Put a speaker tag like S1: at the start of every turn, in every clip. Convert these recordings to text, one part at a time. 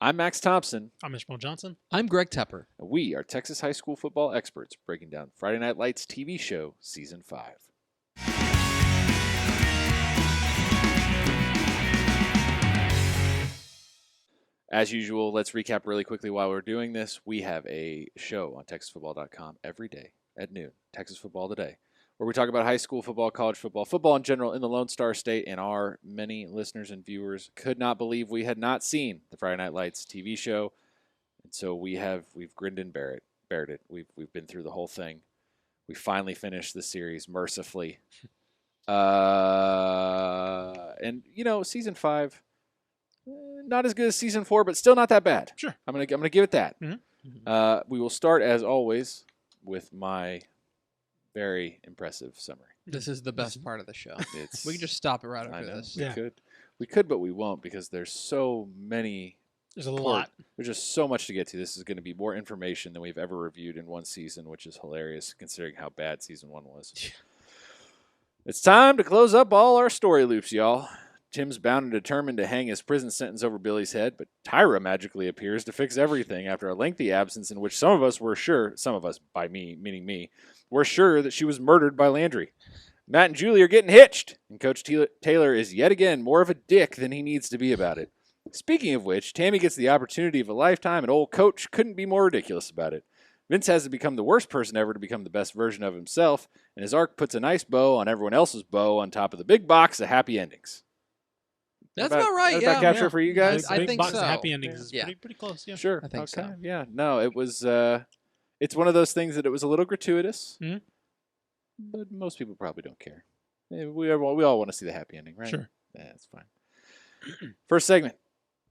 S1: I'm Max Thompson.
S2: I'm Ishmael Johnson.
S3: I'm Greg Tepper.
S1: And we are Texas high school football experts breaking down Friday Night Lights TV show Season 5. As usual, let's recap really quickly while we're doing this. We have a show on TexasFootball.com every day at noon, Texas Football Today, where we talk about high school football, college football, football in general in the Lone Star State, and our many listeners and viewers could not believe we had not seen the Friday Night Lights TV show. And so we've grinned and bared it. We've been through the whole thing. We finally finished the series mercifully. And season 5, not as good as season 4, but still not that bad.
S2: Sure.
S1: I'm gonna give it that.
S2: Mm-hmm.
S1: We will start as always with my very impressive summary.
S3: This is the best part of the show.
S1: It's,
S3: We can just stop it right
S1: I
S3: after
S1: know,
S3: this.
S1: we could, but we won't because there's so many.
S2: There's a lot.
S1: There's just so much to get to. This is going to be more information than we've ever reviewed in one season, which is hilarious considering how bad season 1 was. It's time to close up all our story loops, y'all. Tim's bound and determined to hang his prison sentence over Billy's head, but Tyra magically appears to fix everything after a lengthy absence in which some of us, by me, meaning me, were sure that she was murdered by Landry. Matt and Julie are getting hitched, and Coach Taylor is yet again more of a dick than he needs to be about it. Speaking of which, Tammy gets the opportunity of a lifetime, and old Coach couldn't be more ridiculous about it. Vince has to become the worst person ever to become the best version of himself, and his arc puts a nice bow on everyone else's bow on top of the big box of happy endings.
S3: That's about right,
S1: That capture for you guys?
S3: I
S2: Big
S3: think
S2: box
S3: so.
S2: of happy endings is
S3: Yeah.
S2: pretty close. Yeah.
S1: Sure.
S3: I think so.
S1: Yeah. No, it was. It's one of those things that it was a little gratuitous,
S2: Mhm.
S1: but most people probably don't care. We all want to see the happy ending, right?
S2: Sure.
S1: Yeah, that's fine. First segment.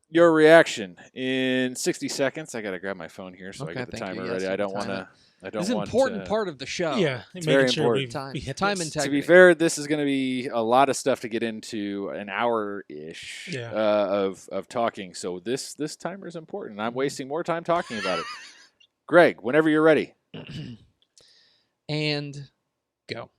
S1: Your reaction in 60 seconds. I got to grab my phone here so I
S3: Okay,
S1: get the
S3: thank you.
S1: timer
S3: Yes,
S1: ready. I
S3: you
S1: don't
S3: can
S1: want
S3: time
S1: to. I don't
S3: This is an
S1: want
S3: important
S1: to,
S3: part of the show.
S2: Yeah.
S1: It's
S2: making
S1: very
S2: sure
S1: important.
S2: we hit
S3: Time
S2: this.
S3: integrity.
S1: To be fair, this is going to be a lot of stuff to get into an hour-ish
S2: Yeah.
S1: of talking. So this timer is important. I'm wasting more time talking about it. Greg, whenever you're ready.
S3: And go.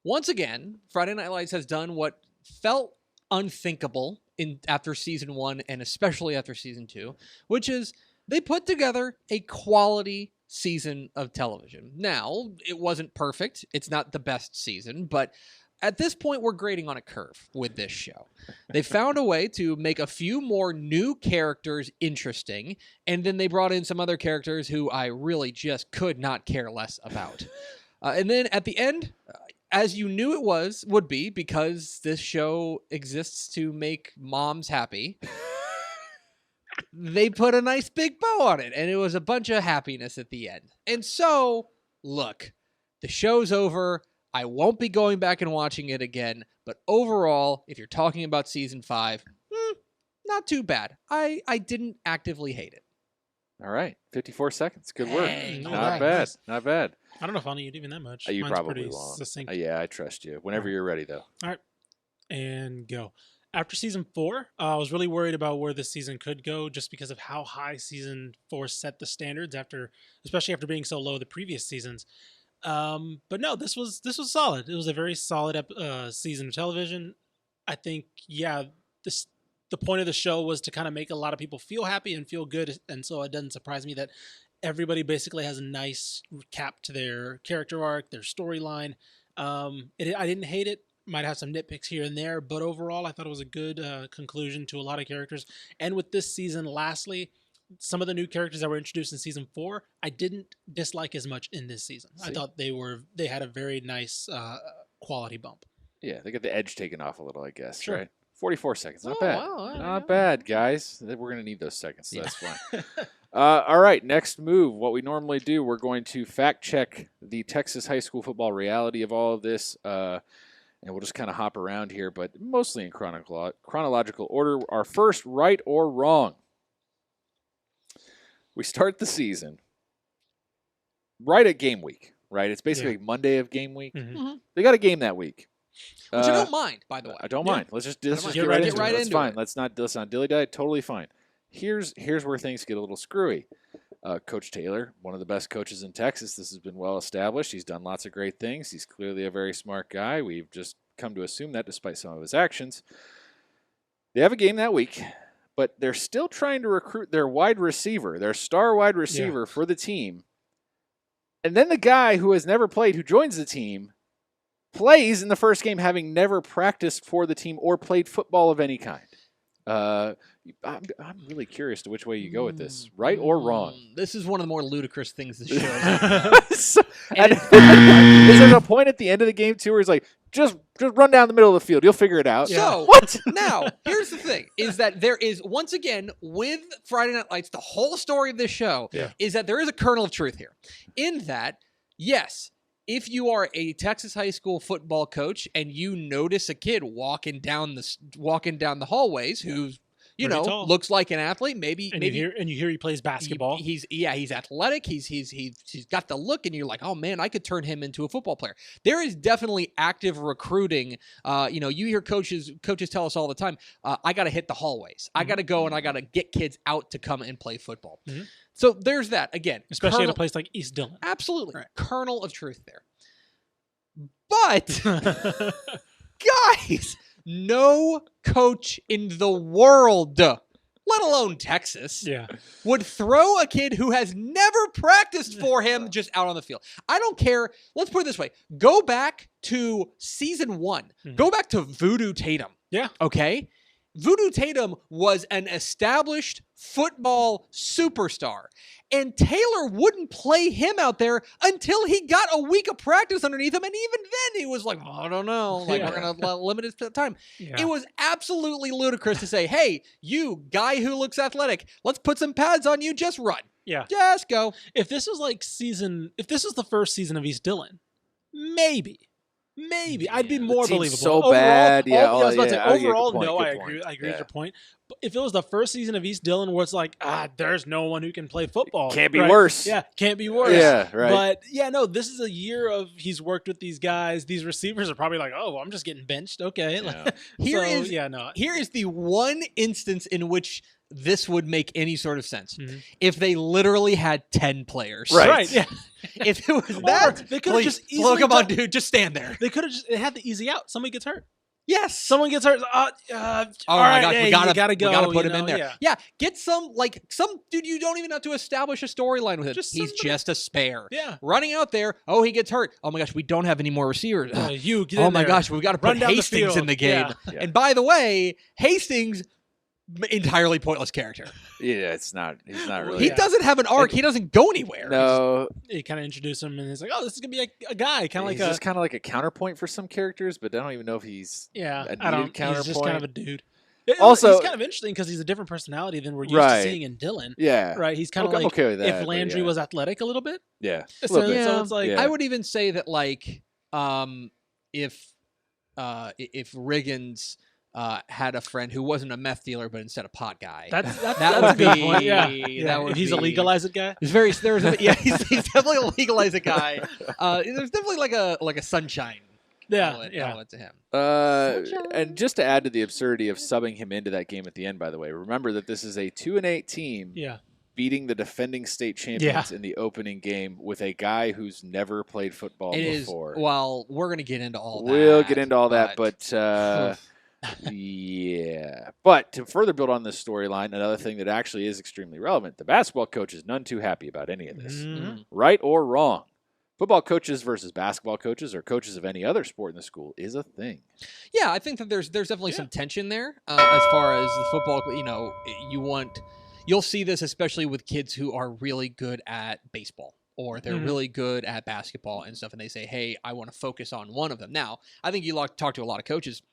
S3: Once again, Friday Night Lights has done what felt unthinkable after season 1 and especially after season 2, which is they put together a quality season of television. Now, it wasn't perfect. It's not the best season, but at this point, we're grading on a curve with this show. They found a way to make a few more new characters interesting, and then they brought in some other characters who I really just could not care less about. And then at the end, as you knew it would be, because this show exists to make moms happy, they put a nice big bow on it, and it was a bunch of happiness at the end. And so, look, the show's over. I won't be going back and watching it again, but overall, if you're talking about season 5, not too bad. I didn't actively hate it.
S1: All right, 54 seconds. Good work.
S3: Hey,
S1: Not bad. Not bad.
S2: I don't know if I'll need even that much.
S1: You
S2: Mine's
S1: probably
S2: pretty
S1: won't.
S2: succinct.
S1: Yeah, I trust you. Whenever you're ready, though.
S2: And go. After season 4, I was really worried about where this season could go just because of how high season 4 set the standards especially after being so low the previous seasons. But no, this was solid. It was a very solid season of television. I think, the point of the show was to kind of make a lot of people feel happy and feel good, and so it doesn't surprise me that everybody basically has a nice cap to their character arc, their storyline. I didn't hate it. Might have some nitpicks here and there, but overall, I thought it was a good conclusion to a lot of characters. And with this season, lastly, some of the new characters that were introduced in season 4, I didn't dislike as much in this season.
S1: See?
S2: I thought they had a very nice quality bump.
S1: Yeah, they got the edge taken off a little, I guess.
S2: Sure.
S1: Right? 44 seconds. Not
S3: Oh,
S1: bad.
S3: wow, yeah.
S1: Not bad, guys. We're going to need those seconds, so
S3: Yeah.
S1: that's fine. All right, next move. What we normally do, we're going to fact check the Texas high school football reality of all of this, and we'll just kind of hop around here, but mostly in chronological order. Our first right or wrong. We start the season right at game week, right? It's basically Monday of game week.
S2: Mhm.
S1: They got a game that week.
S3: Which I don't mind, by the way.
S1: I don't
S2: Yeah.
S1: mind. Let's just
S3: mind.
S1: get
S2: Get
S1: right
S2: right
S1: into it. That's
S3: into
S1: fine.
S3: it.
S1: Let's not dilly-dally. Totally fine. Here's where things get a little screwy. Coach Taylor, one of the best coaches in Texas. This has been well established. He's done lots of great things. He's clearly a very smart guy. We've just come to assume that despite some of his actions. They have a game that week, but they're still trying to recruit their wide receiver, their star wide receiver for the team. And then the guy who has never played, who joins the team, plays in the first game having never practiced for the team or played football of any kind. I'm really curious to which way you go with this, right or wrong.
S3: This is one of the more ludicrous things this show has.
S1: And is there a point at the end of the game too where he's like, just run down the middle of the field, you'll figure it out?
S3: So
S1: what?
S3: Now, here's the thing: is that there is once again with Friday Night Lights, the whole story of this show is that there is a kernel of truth here. In that, yes. If you are a Texas high school football coach and you notice a kid walking down the hallways who's
S2: tall.
S3: looks like an athlete, maybe
S2: you hear he plays basketball.
S3: He's athletic. He's got the look, and you're like, oh man, I could turn him into a football player. There is definitely active recruiting. You hear coaches tell us all the time, I got to hit the hallways. I got to go and I got to get kids out to come and play football.
S2: Mm-hmm.
S3: So there's that again,
S2: especially at a place like East Dillon.
S3: Absolutely,
S2: right.
S3: Kernel of truth there. But guys, no coach in the world, let alone Texas, would throw a kid who has never practiced for him just out on the field. I don't care. Let's put it this way. Go back to season 1. Mm-hmm. Go back to Voodoo Tatum.
S2: Yeah.
S3: Okay? Voodoo Tatum was an established football superstar. And Taylor wouldn't play him out there until he got a week of practice underneath him. And even then, he was like, I don't know. We're going to limit his time. Yeah. It was absolutely ludicrous to say, hey, you guy who looks athletic, let's put some pads on you. Just run.
S2: Yeah.
S3: Just go.
S2: If this was the first season of East Dillon, maybe I'd be more believable.
S1: So overall, bad.
S2: Overall, no, I agree with your point. But if it was the first season of East Dillon where it's like, there's no one who can play football.
S1: Can't be worse.
S2: Yeah, can't be worse.
S1: Yeah, right.
S2: But this is a year of he's worked with these guys. These receivers are probably like, oh, I'm just getting benched. Okay.
S3: Yeah. Here is the one instance in which this would make any sort of sense. Mm-hmm. If they literally had 10 players.
S2: Right. Yeah.
S3: If it was that,
S2: they could have just easily
S3: come on, dude, just stand there.
S2: They could have just had the easy out. Somebody gets hurt.
S3: Yes.
S2: Someone gets hurt.
S3: Oh
S2: my
S3: gosh,
S2: hey,
S3: we gotta
S2: go.
S3: We gotta put him in there. Yeah. Get some dude. You don't even have to establish a storyline with him. He's just a spare.
S2: Yeah.
S3: Running out there. Oh, he gets hurt. Oh my gosh, we don't have any more receivers.
S2: Oh
S3: my gosh, we've got to put Hastings in the game. Yeah. And by the way, Hastings, entirely pointless character.
S1: Yeah, he's not really.
S3: He doesn't have an arc. He doesn't go anywhere.
S1: No.
S2: You kind of introduce him, and he's like, "Oh, this is gonna be a guy, kind of like
S1: just kind of like a counterpoint for some characters, but I don't even know if he's
S2: I don't.
S1: Counterpoint.
S2: He's just kind of a dude.
S1: Also,
S2: he's kind of interesting because he's a different personality than we're used to seeing in Dillon.
S1: Yeah,
S2: right. He's kind of like
S1: okay with that,
S2: if Landry was athletic a little bit.
S1: Yeah,
S2: so it's like
S3: I would even say that if Riggins had a friend who wasn't a meth dealer, but instead a pot guy.
S2: That would be a good point. Yeah.
S3: That would
S2: he's a legalize it guy.
S3: He's he's definitely a legalize it guy. There's definitely like a sunshine. Element to him.
S1: And just to add to the absurdity of subbing him into that game at the end, by the way, remember that this is a 2-8 team.
S2: Yeah.
S1: Beating the defending state champions in the opening game with a guy who's never played football before.
S3: Well, we're going to get into all that.
S1: We'll get into all that, but yeah. But to further build on this storyline, another thing that actually is extremely relevant, the basketball coach is none too happy about any of this. Mm-hmm. Right or wrong. Football coaches versus basketball coaches or coaches of any other sport in the school is a thing.
S3: Yeah, I think that there's definitely some tension there as far as the football, you'll see this especially with kids who are really good at baseball or they're really good at basketball and stuff, and they say, hey, I want to focus on one of them. Now, I think you talk to a lot of coaches,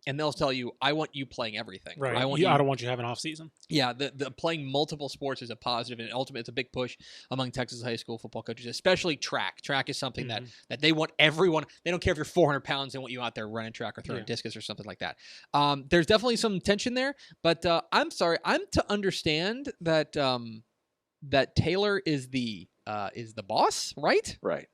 S3: and they'll tell you, I want you playing everything.
S2: Right. I don't want you to have an off season.
S3: Yeah, the playing multiple sports is a positive, and ultimately it's a big push among Texas high school football coaches, especially track. Track is something that they want everyone. They don't care if you're 400 pounds. They want you out there running track or throwing discus or something like that. There's definitely some tension there, but I'm sorry. I'm to understand that that Taylor is the boss, right?
S1: Right.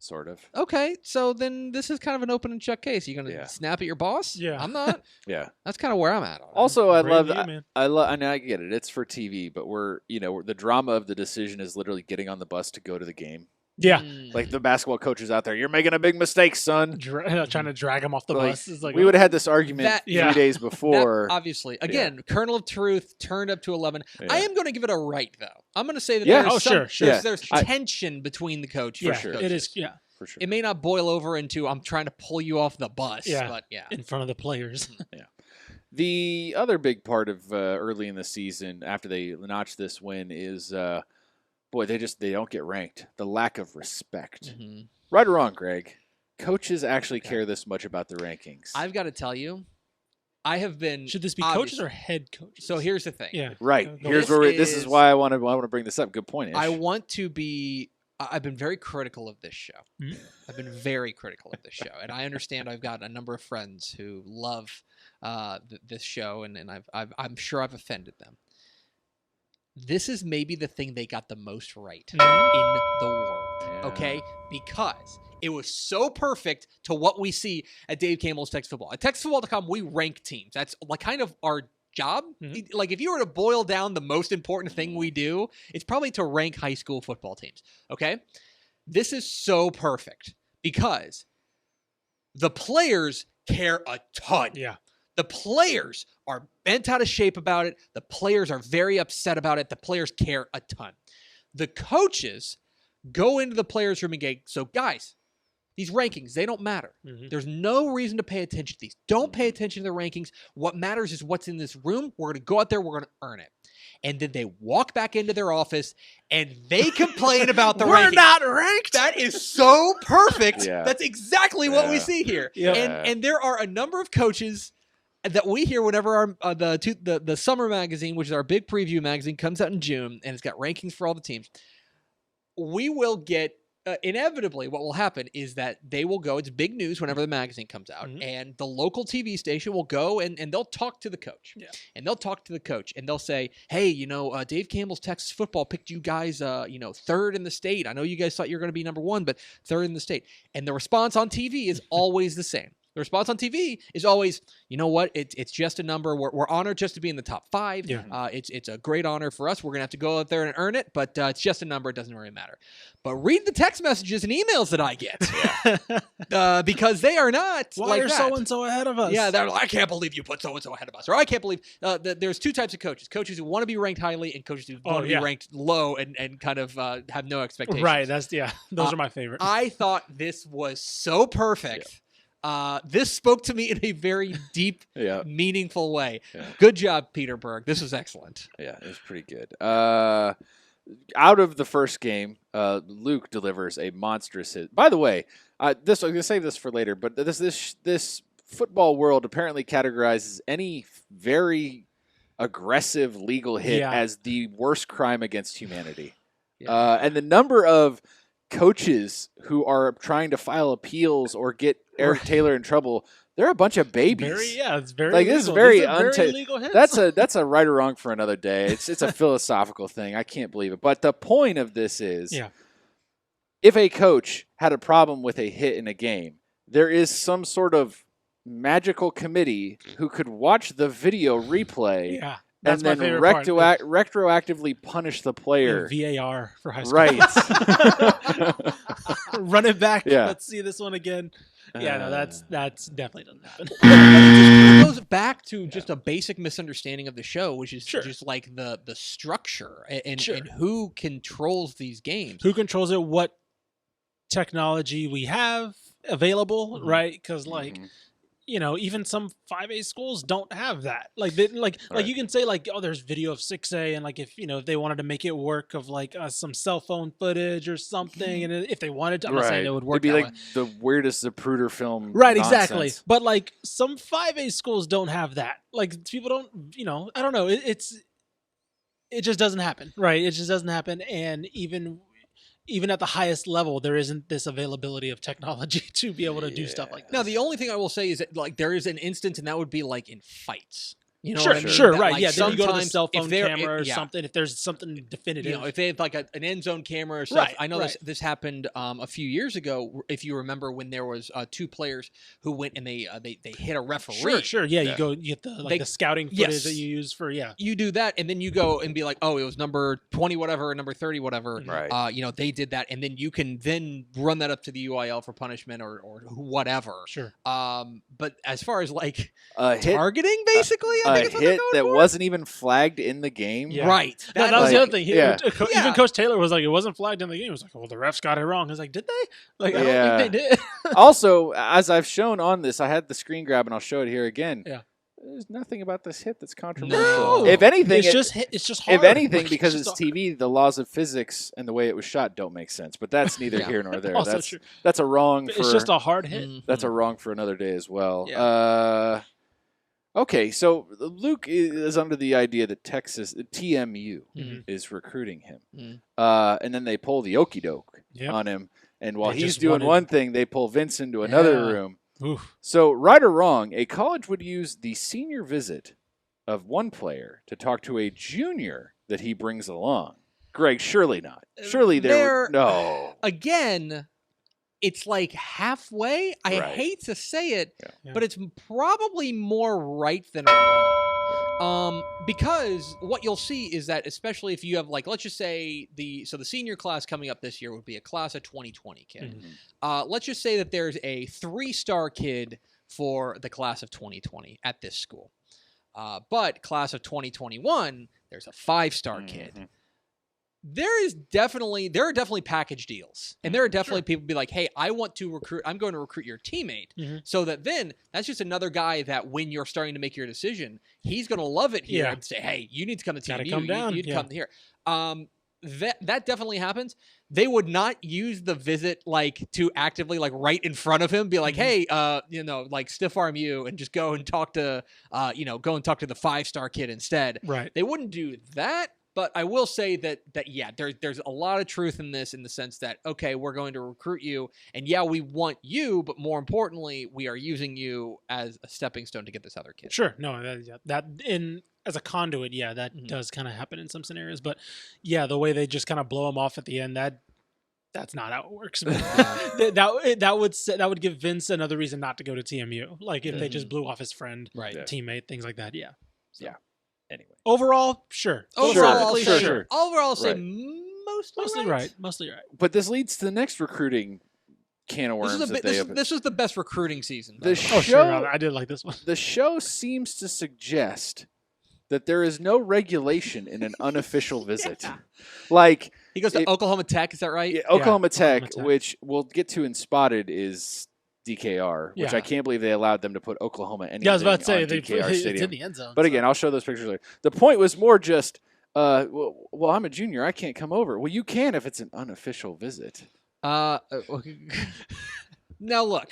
S1: Sort of.
S3: Okay, so then this is kind of an open and shut case. You gonna snap at your boss?
S2: Yeah,
S3: I'm not.
S1: Yeah,
S3: that's kind of where I'm at.
S1: Also, I love. I know I get it. It's for TV, but we're the drama of the decision is literally getting on the bus to go to the game.
S2: Yeah.
S1: Like the basketball coaches out there, you're making a big mistake, son.
S2: Trying to drag him off the
S1: Like,
S2: bus. It's like,
S1: we would have had this argument
S3: That-
S1: 3
S2: yeah.
S1: days
S3: That,
S1: before.
S3: obviously, again, kernel of truth turned up to 11.
S1: Yeah.
S3: I am going to give it a right, though. I'm going to say that
S1: Yeah.
S3: there's
S2: Oh,
S3: some,
S2: sure.
S3: there's
S1: I-
S3: tension between the coaches.
S2: yeah,
S1: sure.
S2: it is. Yeah,
S1: For sure.
S3: It may not boil over into I'm trying to pull you off the bus,
S2: Yeah.
S3: but yeah.
S2: in front of the players.
S1: The other big part of early in the season, after they notched this win, is boy, they don't get ranked. The lack of respect.
S3: Mhm.
S1: Right or wrong, Greg? Coaches actually care this much about the rankings.
S3: I've got to tell you, I have been.
S2: Should this be
S3: obvious-
S2: coaches or head coaches?
S3: So here's the thing.
S2: yeah,
S1: right.
S2: Go
S1: Here's
S3: This
S1: where this is
S3: is-
S1: why I want to bring this up. Good point. Ish.
S3: I want to be. I've been very critical of this show.
S2: Mhm.
S3: I've been very critical of this show, and I understand I've got a number of friends who love this show, and I'm sure I've offended them. This is maybe the thing they got the most right
S2: Mhm.
S3: in the world.
S1: Yeah.
S3: Okay, because it was so perfect to what we see at Dave Campbell's Texas Football. At TexasFootball.com, we rank teams. That's like kind of our job.
S2: Mhm.
S3: Like if you were to boil down the most important thing we do, it's probably to rank high school football teams. Okay, this is so perfect because the players care a ton.
S2: yeah.
S3: The players are bent out of shape about it. The players are very upset about it. The players care a ton. The coaches go into the players' room and go, so guys, these rankings, they don't matter.
S2: Mhm.
S3: There's no reason to pay attention to these. Don't pay attention to the rankings. What matters is what's in this room. We're going to go out there. We're going to earn it. And then they walk back into their office and they complain about the
S2: We're
S3: rankings.
S2: not ranked.
S3: That is so perfect.
S1: Yeah.
S3: That's exactly what we
S1: Yeah.
S3: see here.
S2: Yeah.
S3: And there are a number of coaches that we hear whenever our the summer magazine, which is our big preview magazine, comes out in June and it's got rankings for all the teams. We will get inevitably what will happen is that they will go. It's big news whenever the magazine comes out,
S2: Mhm.
S3: and the local TV station will go and they'll talk to the coach.
S2: Yeah.
S3: And they'll talk to the coach and they'll say, "Hey, Dave Campbell's Texas Football picked you guys, third in the state. I know you guys thought you were going to be number one, but third in the state." And the response on TV is always the same. The response on TV is always, you know what? It's just a number. We're honored just to be in the top 5.
S2: Yeah.
S3: It's a great honor for us. We're gonna have to go out there and earn it, but it's just a number. It doesn't really matter. But read the text messages and emails that I get because they are not
S2: Why
S3: like
S2: are
S3: that.
S2: so and so ahead of us?
S3: Yeah, they're like, I can't believe you put so and so ahead of us, or I can't believe there's two types of coaches: coaches who want to be ranked highly, and coaches who want to
S2: yeah.
S3: be ranked low and kind of have no expectations.
S2: right. Those are my favorite.
S3: I thought this was so perfect. This spoke to me in a very deep,
S1: Yeah.
S3: meaningful way.
S1: Yeah.
S3: Good job, Peter Berg. This was excellent.
S1: Yeah, it was pretty good. Out of the first game, Luke delivers a monstrous hit. By the way, I'm going to save this for later, but this football world apparently categorizes any very aggressive legal hit
S2: Yeah.
S1: as the worst crime against humanity.
S3: Yeah.
S1: And the number of coaches who are trying to file appeals or get Eric Taylor in trouble, they're a bunch of babies.
S2: It's very
S1: Like, this is
S2: legal.
S1: very
S2: These are
S1: unta-
S2: legal hits.
S1: That's a right or wrong for another day. It's a philosophical thing. I can't believe it. But the point of this is,
S2: Yeah.
S1: if a coach had a problem with a hit in a game, there is some sort of magical committee who could watch the video replay
S2: yeah.
S1: and
S2: That's my
S1: then
S2: favorite part.
S1: retroactively punish the player.
S2: VAR for high school.
S1: Right.
S2: Run it back.
S1: Yeah.
S2: Let's see this one again. Yeah, no, that's definitely doesn't happen.
S3: It goes back to just a basic misunderstanding of the show, which is
S2: Sure.
S3: just like the structure and
S2: Sure.
S3: who controls these games.
S2: Who controls it? What technology we have available,
S3: Mhm.
S2: right? Because
S1: Mhm.
S2: even some 5A schools don't have that. Like
S1: Right.
S2: you can say like, oh, there's video of 6A, and like if they wanted to make it work of like some cell phone footage or something, and if they wanted to, I'm not saying it would work.
S1: It'd be
S2: that
S1: like
S2: way.
S1: the weirdest Zapruder film.
S2: Right, exactly.
S1: nonsense.
S2: But like some 5A schools don't have that. Like people don't, I don't know. It just doesn't happen, right? It just doesn't happen, and even at the highest level, there isn't this availability of technology to be able to do stuff like that.
S3: Now, the only thing I will say is that like there is an instance, and that would be like in fights. You know
S2: Sure,
S3: what I mean?
S2: sure,
S3: That,
S2: right.
S3: like,
S2: Yeah, then you go to the
S3: sometimes
S2: cell
S3: if
S2: phone
S3: they're-
S2: camera or
S3: yeah.
S2: something. If there's something definitive,
S3: You know, if they have like an end zone camera or stuff.
S2: Right,
S3: I know
S2: right.
S3: this happened a few years ago. If you remember when there was 2 players who went and they hit a referee.
S2: sure. Yeah,
S1: Yeah.
S2: you go, you get the
S3: They-
S2: the scouting footage
S3: yes.
S2: that you use for
S3: You do that, and then you go and be like, oh, it was number 20 whatever, or number 30 whatever.
S1: Right.
S3: You know, they did that, and then you can then run that up to the UIL for punishment or whatever.
S2: Sure.
S3: But as far as like
S1: A hit,
S3: targeting, basically, I
S1: a
S3: think it's what they're
S1: hit
S3: going
S1: that
S3: for.
S1: wasn't even flagged in the game.
S2: Yeah.
S3: Right.
S2: No, that was the
S1: like-
S2: other thing.
S1: yeah.
S2: Even
S3: Yeah.
S2: Coach Taylor was like, it wasn't flagged in the game. He was like, well, the refs got it wrong. I was like, did they? Like, I
S1: Yeah.
S2: don't think they did.
S1: Also, as I've shown on this, I had the screen grab, and I'll show it here again.
S2: Yeah.
S1: There's nothing about this hit that's controversial.
S3: No.
S1: If anything,
S2: it's just hard.
S1: if anything,
S2: Like,
S1: because
S2: just
S1: it's TV, the laws of physics and the way it was shot don't make sense. But that's neither
S3: Yeah.
S1: here nor there.
S2: Also
S1: That's
S2: true.
S1: that's a wrong for
S2: It's just a hard hit.
S1: that's a wrong for another day as well.
S3: Yeah.
S1: Okay, so Luke is under the idea that Texas TMU
S2: Mhm.
S1: is recruiting him,
S3: Mhm.
S1: and then they pull the okey doke
S2: Yep.
S1: on him, and while
S2: They
S1: he's
S2: just
S1: doing
S2: wanted-
S1: one thing, they pull Vince into another
S2: Yeah.
S1: room.
S2: Oof.
S1: So, right or wrong, a college would use the senior visit of one player to talk to a junior that he brings along. Greg, surely not. Surely
S3: They're-
S1: no.
S3: Again, it's like halfway. I
S1: Right.
S3: hate to say it,
S2: Yeah.
S3: but it's probably more right than wrong. Because what you'll see is that, especially if you have, like, let's just say the senior class coming up this year would be a class of 2020 kid.
S2: Mhm.
S3: Let's just say that there's a 3-star kid for the class of 2020 at this school. But class of 2021, there's a 5-star kid.
S1: Mhm.
S3: There are definitely package deals, and there are definitely people be like, hey, I'm going to recruit your teammate,
S2: Mhm.
S3: so that then that's just another guy that when you're starting to make your decision, he's going to love it here
S2: Yeah.
S3: and say, hey, you need to come to
S2: Gotta
S3: TMU.
S2: come down,
S3: You need to
S2: yeah.
S3: come here. That definitely happens. They would not use the visit like to actively like right in front of him, be like,
S2: Mhm.
S3: hey, like stiff arm you and just go and talk to the 5-star kid instead.
S2: Right.
S3: They wouldn't do that, but I will say that yeah, there's a lot of truth in this, in the sense that, okay, we're going to recruit you, and yeah, we want you, but more importantly, we are using you as a stepping stone to get this other kid.
S2: Sure. No, that in as a conduit, yeah, that
S3: Mhm.
S2: does kind of happen in some scenarios. But yeah, the way they just kind of blow him off at the end, that's not how it works. that would give Vince another reason not to go to TMU. Like if they just blew off his friend,
S3: Right.
S1: Yeah.
S2: teammate, things like that. Yeah.
S1: Anyway.
S2: Overall, sure.
S3: Overall,
S2: Philosophically,
S1: sure.
S3: Overall, I'll say
S1: Right.
S3: mostly right.
S2: Mostly right.
S1: But this leads to the next recruiting can of worms that they open.
S3: This was the best recruiting season. by
S1: The
S3: the way.
S2: Oh, sure.
S1: Show-
S2: I did like this one.
S1: The show seems to suggest that there is no regulation in an unofficial visit.
S3: Yeah.
S1: Like
S3: He goes to
S1: it-
S3: Oklahoma Tech. Is that right?
S1: yeah, Oklahoma Tech,
S2: Oklahoma Tech.
S1: which we'll get to in Spotted, is DKR, which
S2: Yeah.
S1: I can't believe they allowed them to put Oklahoma anything
S2: Yeah, I was about to say
S1: on DKR
S2: it's
S1: Stadium.
S2: in the end zone.
S1: But
S2: so-
S1: again, I'll show those pictures later. The point was more just, well, I'm a junior. I can't come over. Well, you can if it's an unofficial visit.
S3: Now look,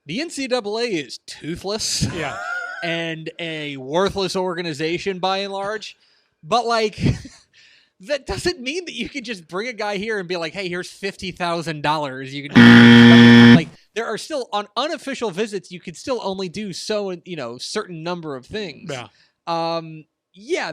S3: the NCAA is toothless
S2: yeah,
S3: and a worthless organization by and large, but like that doesn't mean that you could just bring a guy here and be like, hey, here's $50,000. You can like there are still on unofficial visits. You could still only do certain number of things.
S2: yeah.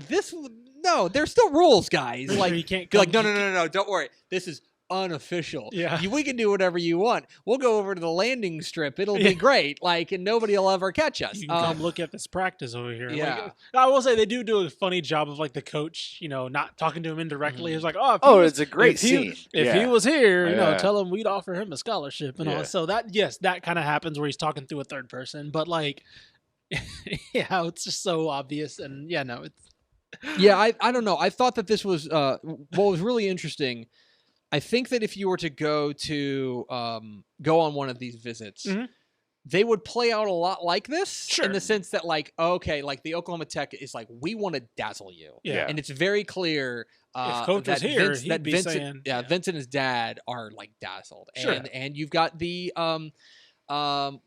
S3: No, there's still rules, guys.
S2: Like
S3: Like
S2: you can't
S3: be like,
S2: come-
S3: no, don't worry. This is unofficial.
S2: Yeah.
S3: We can do whatever you want. We'll go over to the landing strip. It'll
S2: Yeah.
S3: be great. Like, and nobody will ever catch us.
S2: You can come look at this practice over here. Like,
S3: yeah.
S2: I will say they do a funny job of like the coach, not talking to him indirectly.
S3: Mhm.
S2: He's like, oh, if he
S1: Oh,
S2: was-
S1: it's a great
S2: if he-
S1: scene.
S2: If
S1: Yeah.
S2: he was here,
S1: Yeah.
S2: tell him we'd offer him a scholarship and
S1: Yeah.
S2: all. So that kind of happens where he's talking through a third person, but like, yeah, it's just so obvious. And yeah, no, it's
S3: Yeah, I don't know. I thought that this was what was really interesting. I think that if you were to go on one of these visits,
S2: Mhm.
S3: they would play out a lot like this,
S2: Sure.
S3: in the sense that, like, okay, like the Oklahoma Tech is like, we want to dazzle you,
S2: yeah.
S3: and it's very clear.
S2: If Coach
S3: that
S2: was here,
S3: Vince,
S2: he'd
S3: that
S2: be
S3: Vincent,
S2: saying,
S3: yeah,
S2: yeah.
S3: Vince and his dad are like dazzled,
S2: Sure.
S3: and you've got the God,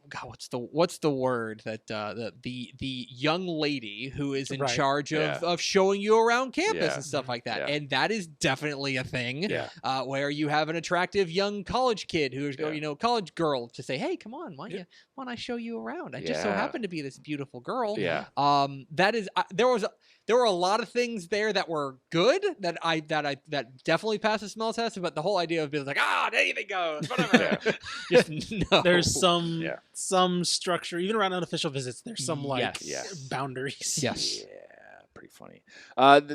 S3: what's the word that the young lady who is in
S2: Right.
S3: charge of showing you around campus
S1: Yeah.
S3: and stuff like that,
S1: Yeah.
S3: and that is definitely a thing.
S1: Yeah.
S3: Where you have an attractive young college kid who's
S1: Yeah.
S3: college girl to say, hey, come on, why don't I show you around? I just so
S1: Yeah.
S3: happen to be this beautiful girl.
S1: Yeah.
S3: That is there were a lot of things there that were good that definitely passed the smell test, but the whole idea of being like, anything goes, whatever. Just no.
S2: There's some structure, even around unofficial visits. There's some boundaries.
S3: Yes.
S1: Yeah, pretty funny.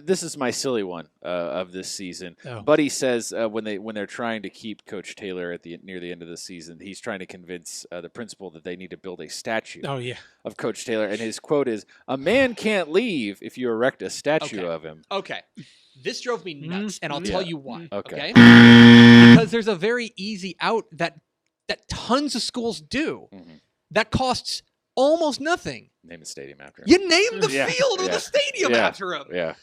S1: This is my silly one of this season.
S2: Oh.
S1: Buddy says when they're trying to keep Coach Taylor at near the end of the season, he's trying to convince the principal that they need to build a statue of Coach Taylor, and his quote is, "A man can't leave if you erect a statue of him."
S3: Okay. This drove me nuts, and I'll tell you why.
S1: Okay.
S3: Because there's a very easy out that tons of schools do that costs almost nothing.
S1: Name the stadium after him.
S3: You name the field or the stadium after him.
S1: Yeah.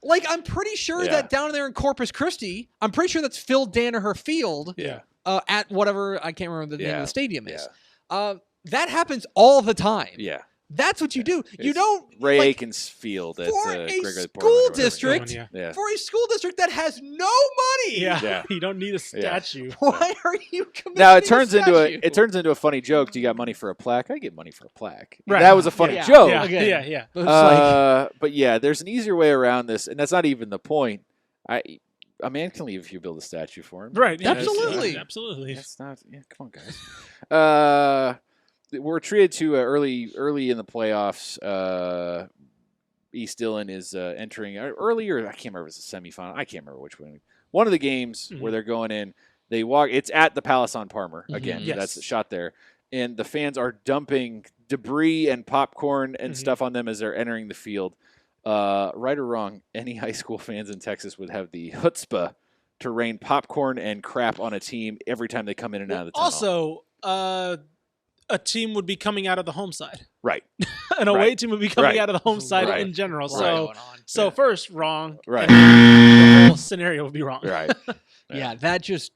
S3: Like I'm pretty sure that down there in Corpus Christi, I'm pretty sure that's Phil Danaher Field.
S1: Yeah.
S3: At whatever, I can't remember the name of the stadium is.
S1: Yeah.
S3: That happens all the time.
S1: Yeah.
S3: That's what you do. You
S1: It's
S3: don't
S1: Ray Aikens Field at
S3: for
S1: Gregory
S3: a school
S1: Portland,
S3: district.
S1: Yeah.
S3: For a school district that has no money.
S1: Yeah.
S2: You don't need a statue.
S3: Why are you committing
S1: Now
S3: a
S1: it turns
S3: statue?
S1: into a funny joke. Do you got money for a plaque? I get money for a plaque.
S2: Right.
S1: That was a funny
S3: Yeah.
S1: joke.
S2: Yeah,
S3: Okay.
S2: yeah.
S3: But it's like,
S1: But yeah, there's an easier way around this, and that's not even the point. A man can leave if you build a statue for him.
S2: Right. Yeah,
S3: Absolutely.
S2: absolutely.
S1: That's not. Yeah, come on, guys. We're treated to early in the playoffs. East Dillon is entering earlier. I can't remember if it's a semifinal. I can't remember which one. One of the games where they're going in. They walk. It's at the Palace on Parmer again.
S2: Yes.
S1: That's the shot there, and the fans are dumping debris and popcorn and stuff on them as they're entering the field. Right or wrong, any high school fans in Texas would have the chutzpah to rain popcorn and crap on a team every time they come in and out of the tunnel.
S2: Also, a team would be coming out of the home side.
S1: Right.
S2: An away
S1: Right.
S2: team would be coming
S1: Right.
S2: out of the home side
S1: Right.
S2: in general.
S3: what's
S1: Right.
S3: going on?
S2: So first, wrong.
S1: Right.
S2: And the whole scenario would be wrong.
S1: Right.
S3: Yeah, that just.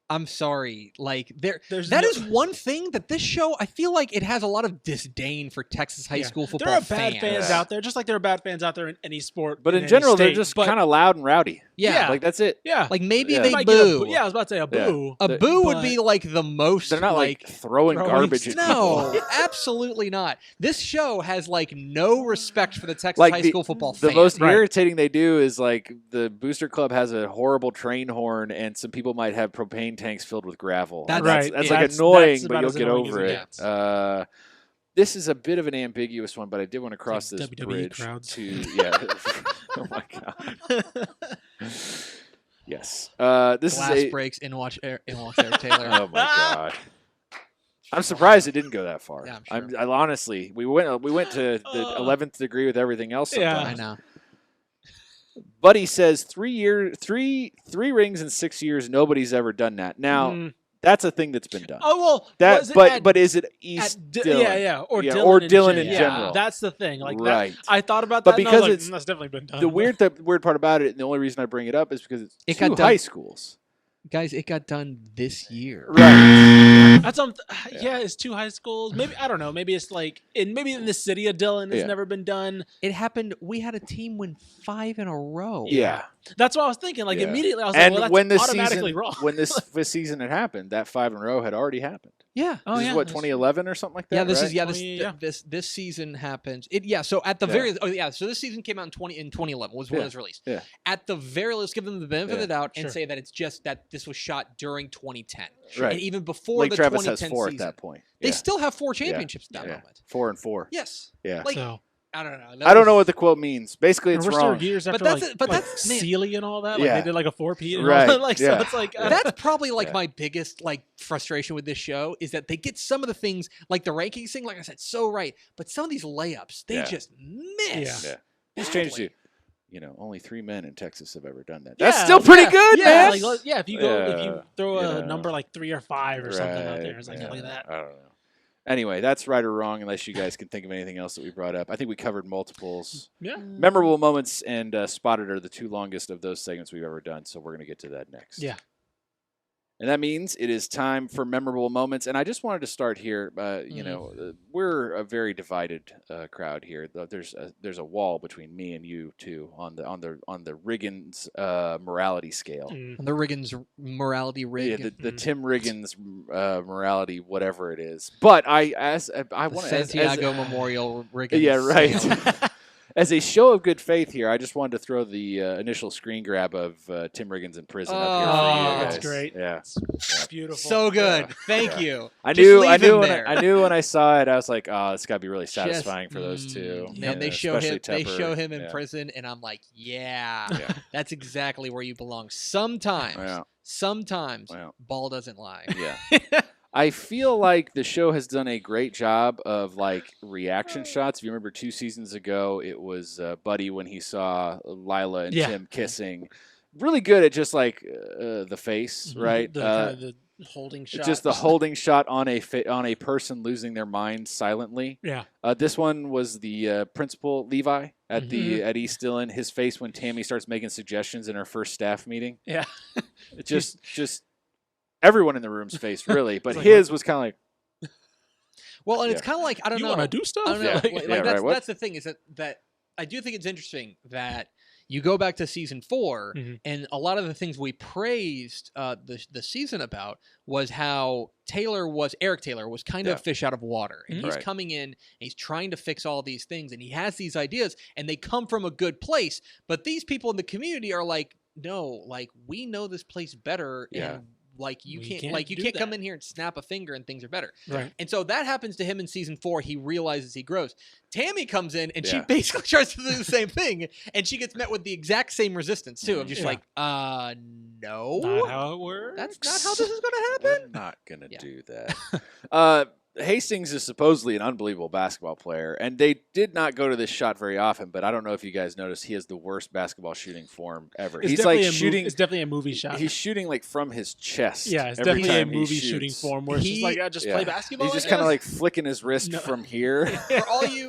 S3: I'm sorry. Like
S2: There's
S3: that
S2: no-
S3: is one thing that this show. I feel like it has a lot of disdain for Texas high school football.
S2: There are bad fans
S1: Yeah.
S2: out there, just like there are bad fans out there in any sport.
S1: But in
S2: any
S1: general, they're
S2: state.
S1: just
S2: But-
S1: kind of loud and rowdy.
S3: Yeah.
S1: Like, that's it.
S2: yeah.
S3: Like maybe
S1: Yeah.
S3: they
S2: Might get a
S3: boo.
S2: Yeah, I was about to say a boo.
S3: A boo would
S2: but-
S3: be like the most.
S1: They're not like throwing
S2: throwing
S1: garbage at
S3: No,
S1: people.
S3: absolutely not. This show has like no respect for the Texas
S1: Like
S3: high
S1: the-
S3: school football
S1: The
S3: fan.
S1: most
S2: Right.
S1: irritating they do is like the booster club has a horrible train horn, and some people might have propane tanks filled with gravel.
S3: That's-
S1: That's,
S2: Right.
S1: like
S2: That's-
S1: annoying,
S2: that's
S1: but
S2: about
S1: you'll
S2: as
S1: get
S2: annoying
S1: over
S2: as
S1: it. This is a bit of an ambiguous one, but I did want to cross
S2: like
S1: this
S2: WWE
S1: bridge
S2: crowds.
S1: to oh my god. Yes. This
S3: Glass
S1: is a
S3: breaks in watch Eric Taylor.
S1: oh my god. I'm surprised it didn't go that far.
S3: Yeah, I'm sure.
S1: I honestly, we went to the 11th degree with everything else.
S2: Yeah.
S1: Sometimes.
S3: I know.
S1: Buddy says 3 rings in 6 years. Nobody's ever done that. Now that's a thing that's been done.
S2: Oh well,
S1: that,
S2: was it
S1: but is it East Dillon?
S2: Yeah, or
S1: Yeah,
S2: Dillon
S1: or
S2: in
S1: Dillon
S2: gen-
S1: in
S2: yeah,
S1: general.
S2: That's the thing. Like
S1: Right.
S2: that, I thought about
S1: But
S2: that. And I
S1: because
S2: was like,
S1: it's-
S2: that's definitely been done.
S1: The weird part about it, and the only reason I bring it up is because it's
S3: It got
S1: two
S3: done-
S1: high schools.
S3: Guys, it got done this year.
S1: Right.
S2: That's yeah, it's two high schools. Maybe I don't know. Maybe it's like maybe in the city of Dillon it's
S1: Yeah.
S2: never been done.
S3: It happened. We had a team win 5 in a row.
S1: Yeah.
S2: That's what I was thinking. Like
S1: Yeah.
S2: immediately, I was
S1: And
S2: like, well,
S1: when
S2: that's
S1: this
S2: automatically
S1: season,
S2: wrong.
S1: when this season had happened, that 5 in a row had already happened.
S3: Yeah.
S2: Oh,
S1: This
S2: yeah,
S1: is what
S2: that's
S1: 2011 or something like that.
S3: Yeah, this
S1: right?
S3: is yeah. This season happens. So at the
S1: Yeah.
S3: so this season came out in 2011 was when it was released.
S1: Yeah.
S3: At the very least, give them the benefit of the doubt and
S2: Sure.
S3: say that it's just that this was shot during 2010,
S1: Right.
S3: and even before
S1: Lake
S3: the
S1: Travis
S3: 2010
S1: has 4
S3: season,
S1: at that point.
S3: they
S1: Yeah.
S3: still have 4 championships at that
S1: Yeah.
S3: moment.
S1: 4 and 4.
S3: Yes.
S1: Yeah.
S3: Like
S2: So,
S3: I don't know.
S1: I don't know what the quote means. Basically, it's
S2: and we're
S1: wrong.
S2: still years
S3: But
S2: after,
S3: that's
S2: like,
S3: it- but
S2: like
S3: that's- man.
S2: Sealy and all that. Like
S1: Yeah.
S2: they did like a 4-peat and
S1: Right.
S2: all that. Like
S1: Yeah.
S2: so, it's like
S3: That's probably like
S1: Yeah.
S3: my biggest like frustration with this show is that they get some of the things like the rankings thing, like I said, so right, but some of these layups they
S1: Yeah.
S3: just miss.
S1: Yeah. Just changed
S3: badly.
S1: to, only 3 men in Texas have ever done that.
S2: Yeah,
S1: That's still pretty
S2: yeah,
S1: good,
S2: yeah,
S1: man.
S2: Like, if you throw a
S1: Yeah.
S2: number like 3 or 5 or something out there,
S1: Right,
S2: it's like
S1: yeah.
S2: look at that.
S1: I don't know. Anyway, that's right or wrong, unless you guys can think of anything else that we brought up. I think we covered multiples.
S2: Yeah.
S1: Memorable moments and spotted are the 2 longest of those segments we've ever done, so we're going to get to that next.
S2: Yeah.
S1: And that means it is time for memorable moments. And I just wanted to start here. We're a very divided crowd here. There's a wall between me and you two on the Riggins morality scale.
S3: The Riggins morality rig.
S1: Yeah, the Tim Riggins morality, whatever it is. But I want to
S3: Santiago Memorial Riggins.
S1: Yeah, right. As a show of good faith here, I just wanted to throw the initial screen grab of Tim Riggins in prison up here for you guys.
S2: That's great.
S1: Yeah,
S2: It's beautiful.
S3: So good. Thank you.
S1: I
S3: Just
S1: knew
S3: leave him there.
S1: I knew when I saw it, I was like, oh, it's got to be really satisfying for those two.
S3: Man, they show
S1: especially
S3: him. They
S1: Tepper.
S3: show him in prison, and I'm like, that's exactly where you belong. Sometimes, ball doesn't lie.
S1: Yeah. I feel like the show has done a great job of like reaction shots. If you remember 2 seasons ago, it was Buddy when he saw Lila and Tim kissing. Really good at just like the face, right?
S2: The holding shot.
S1: Just the holding shot on a person losing their mind silently.
S2: Yeah.
S1: This one was the principal Levi at at East Dillon. His face when Tammy starts making suggestions in her first staff meeting.
S2: Yeah.
S1: It just. Everyone in the room's face, really, but
S2: like,
S1: his was kind of like.
S3: Well, and it's kind of like I don't
S2: you
S3: know.
S2: want to do stuff?
S3: I don't know.
S1: Yeah.
S3: That's the thing is that I do think it's interesting that you go back to season 4, and a lot of the things we praised the season about was how Eric Taylor was kind of fish out of water, and he's coming in and he's trying to fix all these things, and he has these ideas, and they come from a good place, but these people in the community are like, no, like we know this place better, and like you can't come in here and snap a finger and things are better.
S2: Right.
S3: And so that happens to him in season 4. He realizes he grows. Tammy comes in and she basically tries to do the same thing, and she gets met with the exact same resistance too. I'm just like, no.
S2: Not how it works.
S3: That's not how this is gonna happen.
S1: We're not gonna do that. Hastings is supposedly an unbelievable basketball player, and they did not go to this shot very often, but I don't know if you guys noticed, he has the worst basketball shooting form ever. He's like shooting.
S2: It's definitely a movie shot.
S1: He's shooting like from his chest.
S2: Yeah, it's
S1: every
S2: definitely a
S1: time he
S2: movie
S1: shoots.
S2: shooting form where it's just like, just play basketball.
S1: He's just kind of like flicking his wrist from here.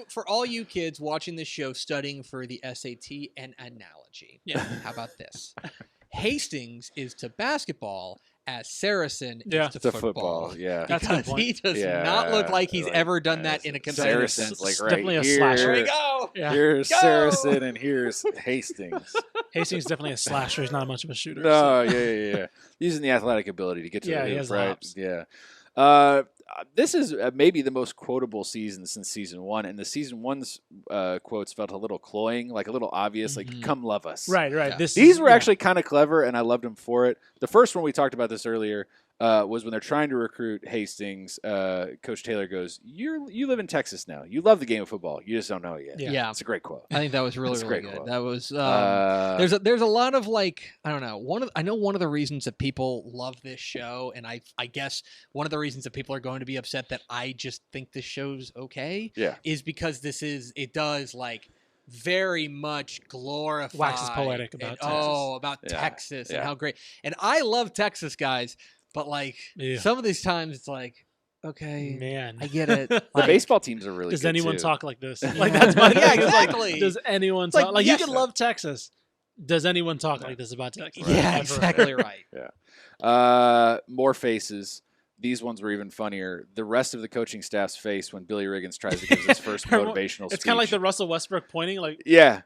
S3: For all you kids watching this show, studying for the SAT and analogy.
S2: Yeah.
S3: How about this? Hastings is to basketball as Saracen is to
S1: football. Yeah,
S2: that's
S3: because he does not look like he's ever done that in a competitive
S1: Saracen's
S3: sense.
S1: like
S2: It's
S1: right
S2: definitely a
S1: here.
S2: slasher.
S3: Here we go.
S2: Yeah.
S1: Here's Saracen and here's Hastings.
S2: Hastings is definitely a slasher. He's not much of a shooter.
S1: No, yeah. Using the athletic ability to get to the
S2: he
S1: hoop,
S2: has the
S1: right?
S2: hops.
S1: Yeah. This is maybe the most quotable season since season 1, and the season 1's quotes felt a little cloying, like a little obvious, like "Come love us."
S2: Right.
S3: Yeah.
S1: These were actually kind of clever, and I loved them for it. The first one we talked about this earlier. Was when they're trying to recruit Hastings. Coach Taylor goes, "You live in Texas now. You love the game of football. You just don't know it yet."
S3: Yeah.
S1: It's a great quote.
S3: I think that was really
S1: That's a
S3: really
S1: great
S3: good.
S1: quote.
S3: That was there's a lot of like I don't know I know one of the reasons that people love this show, and I guess one of the reasons that people are going to be upset that I just think this show's okay is because it does like very much glorify
S2: waxes poetic about Texas.
S3: Texas and how great, and I love Texas, guys. But like some of these times, it's like, okay,
S2: man,
S3: I get it.
S1: The
S3: Like,
S1: baseball teams are really.
S2: does
S1: good
S2: anyone
S1: too.
S2: talk like this? Like that's my
S3: exactly.
S2: Like, does anyone
S3: It's like,
S2: talk like
S3: yes.
S2: you can love Texas? Does anyone talk like this about Texas?
S3: Yeah,
S2: Ever.
S3: exactly right.
S1: More faces. These ones were even funnier. The rest of the coaching staff's face when Billy Riggins tries to give his first motivational speech.
S2: It's kind of like the Russell Westbrook pointing, like
S1: yeah.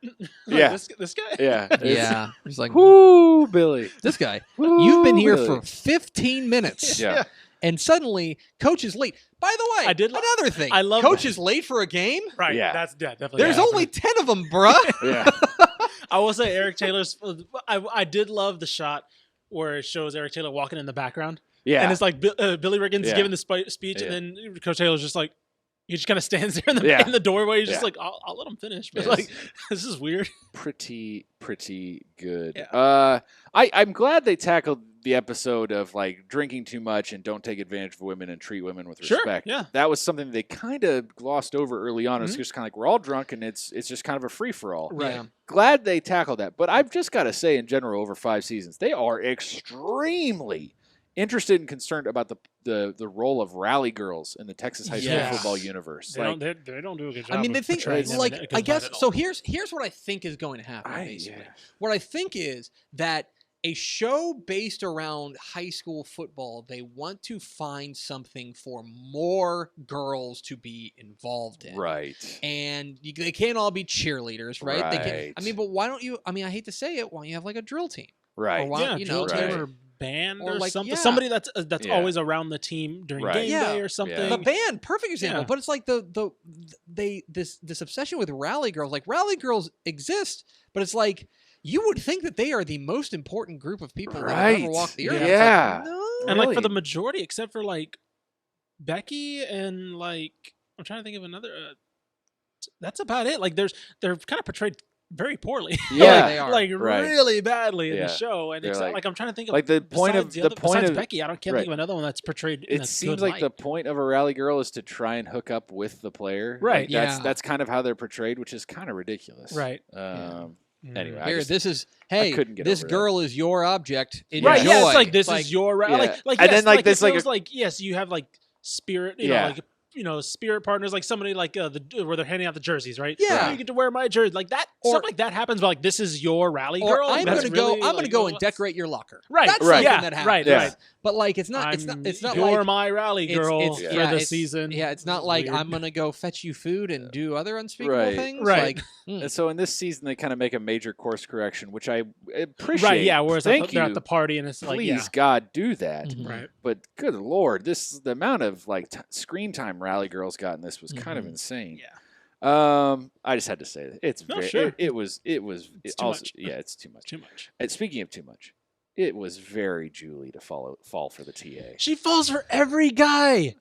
S2: this guy.
S1: Yeah.
S3: Yeah, he's like,
S1: "Whoo, Billy!
S3: this guy.
S1: Whoo,
S3: You've been here
S1: Billy."
S3: for 15 minutes,
S1: Yeah.
S3: and suddenly Coach is late. By the way, another thing.
S2: I love
S3: Coach
S2: that.
S3: is late for a game.
S2: Right.
S1: Yeah.
S2: That's definitely.
S3: There's
S2: happened.
S3: only 10 of them, bruh.
S1: Yeah.
S2: I will say Eric Taylor's. I did love the shot where it shows Eric Taylor walking in the background.
S1: Yeah.
S2: And it's like Billy Riggins giving the speech, and then Coach Taylor's just like, he just kind of stands there in the doorway. He's just like, I'll let him finish. But like, this is weird.
S1: Pretty good.
S2: Yeah.
S1: I'm glad they tackled the episode of like drinking too much and don't take advantage of women and treat women with respect.
S2: Yeah.
S1: That was something they kind of glossed over early on. It's just kind of like, we're all drunk and it's just kind of a free for all.
S3: Right. Yeah.
S1: Glad they tackled that. But I've just got to say, in general, over 5 seasons, they are extremely interested and concerned about the role of rally girls in the Texas high school football universe.
S2: They don't do a good job.
S3: I mean, they think
S2: portraying them
S3: I guess so. Here's what I think is going to happen. Basically, what I think is that a show based around high school football, they want to find something for more girls to be involved in.
S1: Right.
S3: And they can't all be cheerleaders, right? They
S1: Right.
S3: can, but why don't you, I hate to say it, why don't you have like a drill team?
S1: Right.
S3: Or why,
S2: Yeah,
S3: you
S2: drill
S3: know,
S2: team
S1: right.
S2: or band
S3: Or
S2: or
S3: like,
S2: something.
S3: yeah.
S2: Somebody that's
S1: Yeah.
S2: always around the team during
S1: Right.
S2: game
S3: Yeah.
S2: day or something.
S3: the band, perfect example.
S2: Yeah.
S3: But it's like this obsession with rally girls. Like rally girls exist, but it's like you would think that they are the most important group of people that have ever
S1: Right.
S3: walked the earth.
S1: Yeah.
S3: It's like, no.
S2: And like for
S1: Really?
S2: the majority, except for like Becky and like I'm trying to think of another. That's about it. Like they're kind of portrayed very poorly.
S1: Yeah.
S3: they are.
S2: like
S1: Right.
S2: really badly in
S1: Yeah.
S2: the show. And
S1: They're
S2: it's
S1: like-
S2: like I'm trying to think of
S1: Like the point of
S2: besides Becky. I can't
S1: right.
S2: think of another one that's portrayed. In
S1: It
S2: a
S1: seems
S2: good
S1: like the
S2: light.
S1: point of a rally girl is to try and hook up with the player.
S2: Right.
S1: Like,
S3: Yeah.
S1: that's kind of how they're portrayed, which is kind of ridiculous.
S2: Right.
S1: Anyway,
S3: Here,
S1: just-
S3: this is hey,
S1: couldn't get
S3: this
S1: over that.
S3: girl is your object. Enjoy.
S2: Right, yeah, it's like this is your
S1: Yeah.
S2: like
S1: And
S2: yes,
S1: then, like,
S2: like
S1: this,
S2: if
S1: like,
S2: it was like yes, you have like spirit, you
S1: Yeah.
S2: know, like spirit partners, like somebody like where they're handing out the jerseys, right?
S3: Yeah.
S2: you get to wear my jersey, like that.
S3: Or-
S2: Stuff like that happens, but like this is your rally
S3: Or
S2: girl.
S3: I'm
S2: That's
S3: gonna go.
S2: really,
S3: I'm gonna
S2: like,
S3: go
S2: well,
S3: and decorate your locker.
S2: Right,
S3: That's
S1: right.
S3: something
S2: Yeah,
S3: that happens.
S2: right,
S1: Yeah.
S2: right.
S3: But like, it's not. It's not
S2: you're
S3: like
S2: my rally girl
S3: it's-
S2: for
S3: yeah,
S2: the
S3: it's-
S2: season.
S3: Yeah, it's not
S2: This is
S3: like
S2: weird.
S3: I'm gonna go fetch you food and do other unspeakable
S1: Right.
S3: things.
S2: Right.
S3: Like,
S1: And so in this season, they kind of make a major course correction, which I appreciate.
S2: Right, yeah. Whereas
S1: Thank
S2: they're
S1: you.
S2: at the party and it's like,
S1: Please,
S2: yeah,
S1: God, do that.
S3: Mhm.
S2: right.
S1: But good lord, the amount of like screen time rally girls got in this was kind of
S3: Mhm.
S1: insane.
S2: Yeah.
S1: I just had to say that it's
S2: No,
S1: very,
S2: sure.
S1: it was
S2: It's too
S1: also
S2: much.
S1: yeah, it's too much.
S2: Too much.
S1: And speaking of too much, it was very Julie to fall for the TA.
S2: She falls for every guy.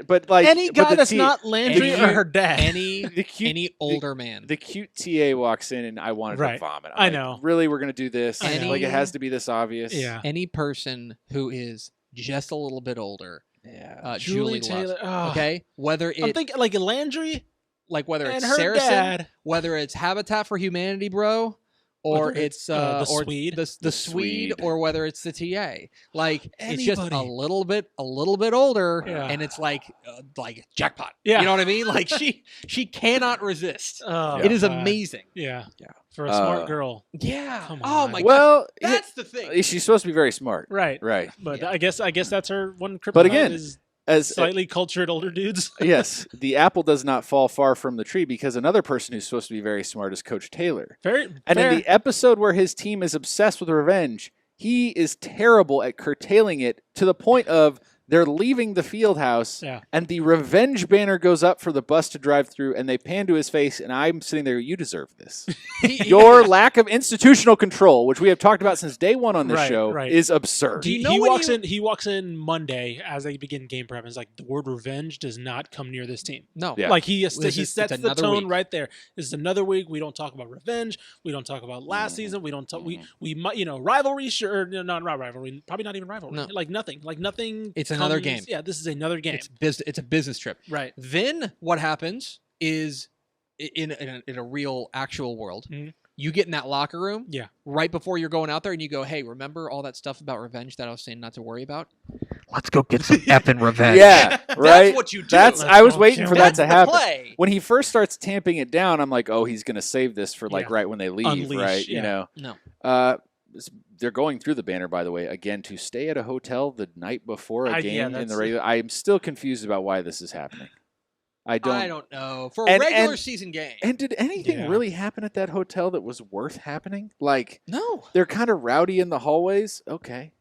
S1: But like
S2: Any
S1: but
S2: guy
S1: the
S2: that's
S1: T-
S2: not Landry
S3: any-
S2: or her dad.
S3: any
S1: the cute
S3: any older man.
S1: the cute TA walks in and I wanted to
S2: Right.
S1: vomit.
S2: I
S1: like,
S2: know.
S1: Really, we're gonna do this?
S2: I know.
S1: Like it has to be this obvious?
S2: Yeah.
S3: Any person who is just a little bit older,
S1: Yeah.
S3: Julie
S2: Taylor.
S3: loves.
S2: Oh.
S3: Okay, whether
S2: I'm
S3: it
S2: thinking like Landry
S3: whether
S2: and
S3: it's
S2: her
S3: Saracen,
S2: dad.
S3: whether it's Habitat for Humanity, bro, or
S2: Whether
S3: it's
S2: the
S3: or
S2: Swede.
S3: the Swede,
S1: Swede.
S3: or whether it's the TA. Like it's just a
S2: Anybody.
S3: little bit older,
S2: Yeah.
S3: and it's like jackpot.
S2: Yeah.
S3: You know what I mean? Like she cannot resist.
S2: Oh,
S3: It is
S2: God.
S3: amazing.
S2: Yeah.
S1: Yeah.
S2: For a smart
S1: Uh,
S2: girl.
S3: Yeah.
S2: Come
S3: Oh
S2: on.
S3: my god.
S1: Well,
S3: That's the thing.
S1: she's supposed to be very smart.
S2: Right.
S1: Right.
S2: But
S3: Yeah.
S2: I guess that's her one kryptonite.
S1: But again,
S2: is
S1: As
S2: slightly cultured older dudes.
S1: yes, the apple does not fall far from the tree because another person who's supposed to be very smart is Coach Taylor.
S2: Very
S1: And
S2: fair.
S1: in the episode where his team is obsessed with revenge, he is terrible at curtailing it to the point of they're leaving the field house
S2: Yeah.
S1: and the revenge banner goes up for the bus to drive through and they pan to his face and I'm sitting there, you deserve this. Your lack of institutional control, which we have talked about since day one on this
S2: Right,
S1: show,
S2: right.
S1: is absurd.
S3: Do you
S2: He,
S3: know
S2: he
S3: when
S2: walks
S3: you-
S2: in. He walks in Monday as they begin game prep. And it's like the word revenge does not come near this team.
S3: No.
S1: Yeah.
S2: Like he
S3: This is-
S2: sets
S3: it's
S2: the
S3: another
S2: tone
S3: week.
S2: right there. This is another week. We don't talk about revenge. We don't talk about last
S1: Mhm.
S2: season. We don't talk.
S1: Mhm.
S2: We might rivalry. Sure, no, not rivalry. Probably not even rivalry.
S3: No.
S2: Like nothing. Like nothing.
S3: It's another
S2: comes-
S3: game.
S2: Yeah, this is another game.
S3: It's a business trip.
S2: right.
S3: Then what happens is in a real actual world,
S2: Mhm.
S3: you get in that locker room
S2: Yeah.
S3: right before you're going out there and you go, hey, remember all that stuff about revenge that I was saying not to worry about? Let's go get some effing revenge.
S1: Yeah, right.
S3: That's what you do.
S1: That's
S2: Let's
S1: I was
S2: go
S1: waiting
S2: kill
S1: for
S2: him.
S1: that
S3: That's
S1: to
S3: the
S1: happen.
S3: play.
S1: When he first starts tamping it down, I'm like, oh, he's going to save this for like
S2: Yeah.
S1: right when they leave,
S2: Unleash,
S1: right?
S2: yeah.
S1: You know.
S3: No.
S1: They're going through the banner, by the way, again to stay at a hotel the night before a
S2: Yeah,
S1: game in
S2: that's-
S1: the regular. I'm still confused about why this is happening. I don't.
S3: know. For a
S1: And-
S3: regular
S1: and-
S3: season game.
S1: And did anything
S2: Yeah.
S1: really happen at that hotel that was worth happening? Like
S3: No.
S1: they're kind of rowdy in the hallways. Okay,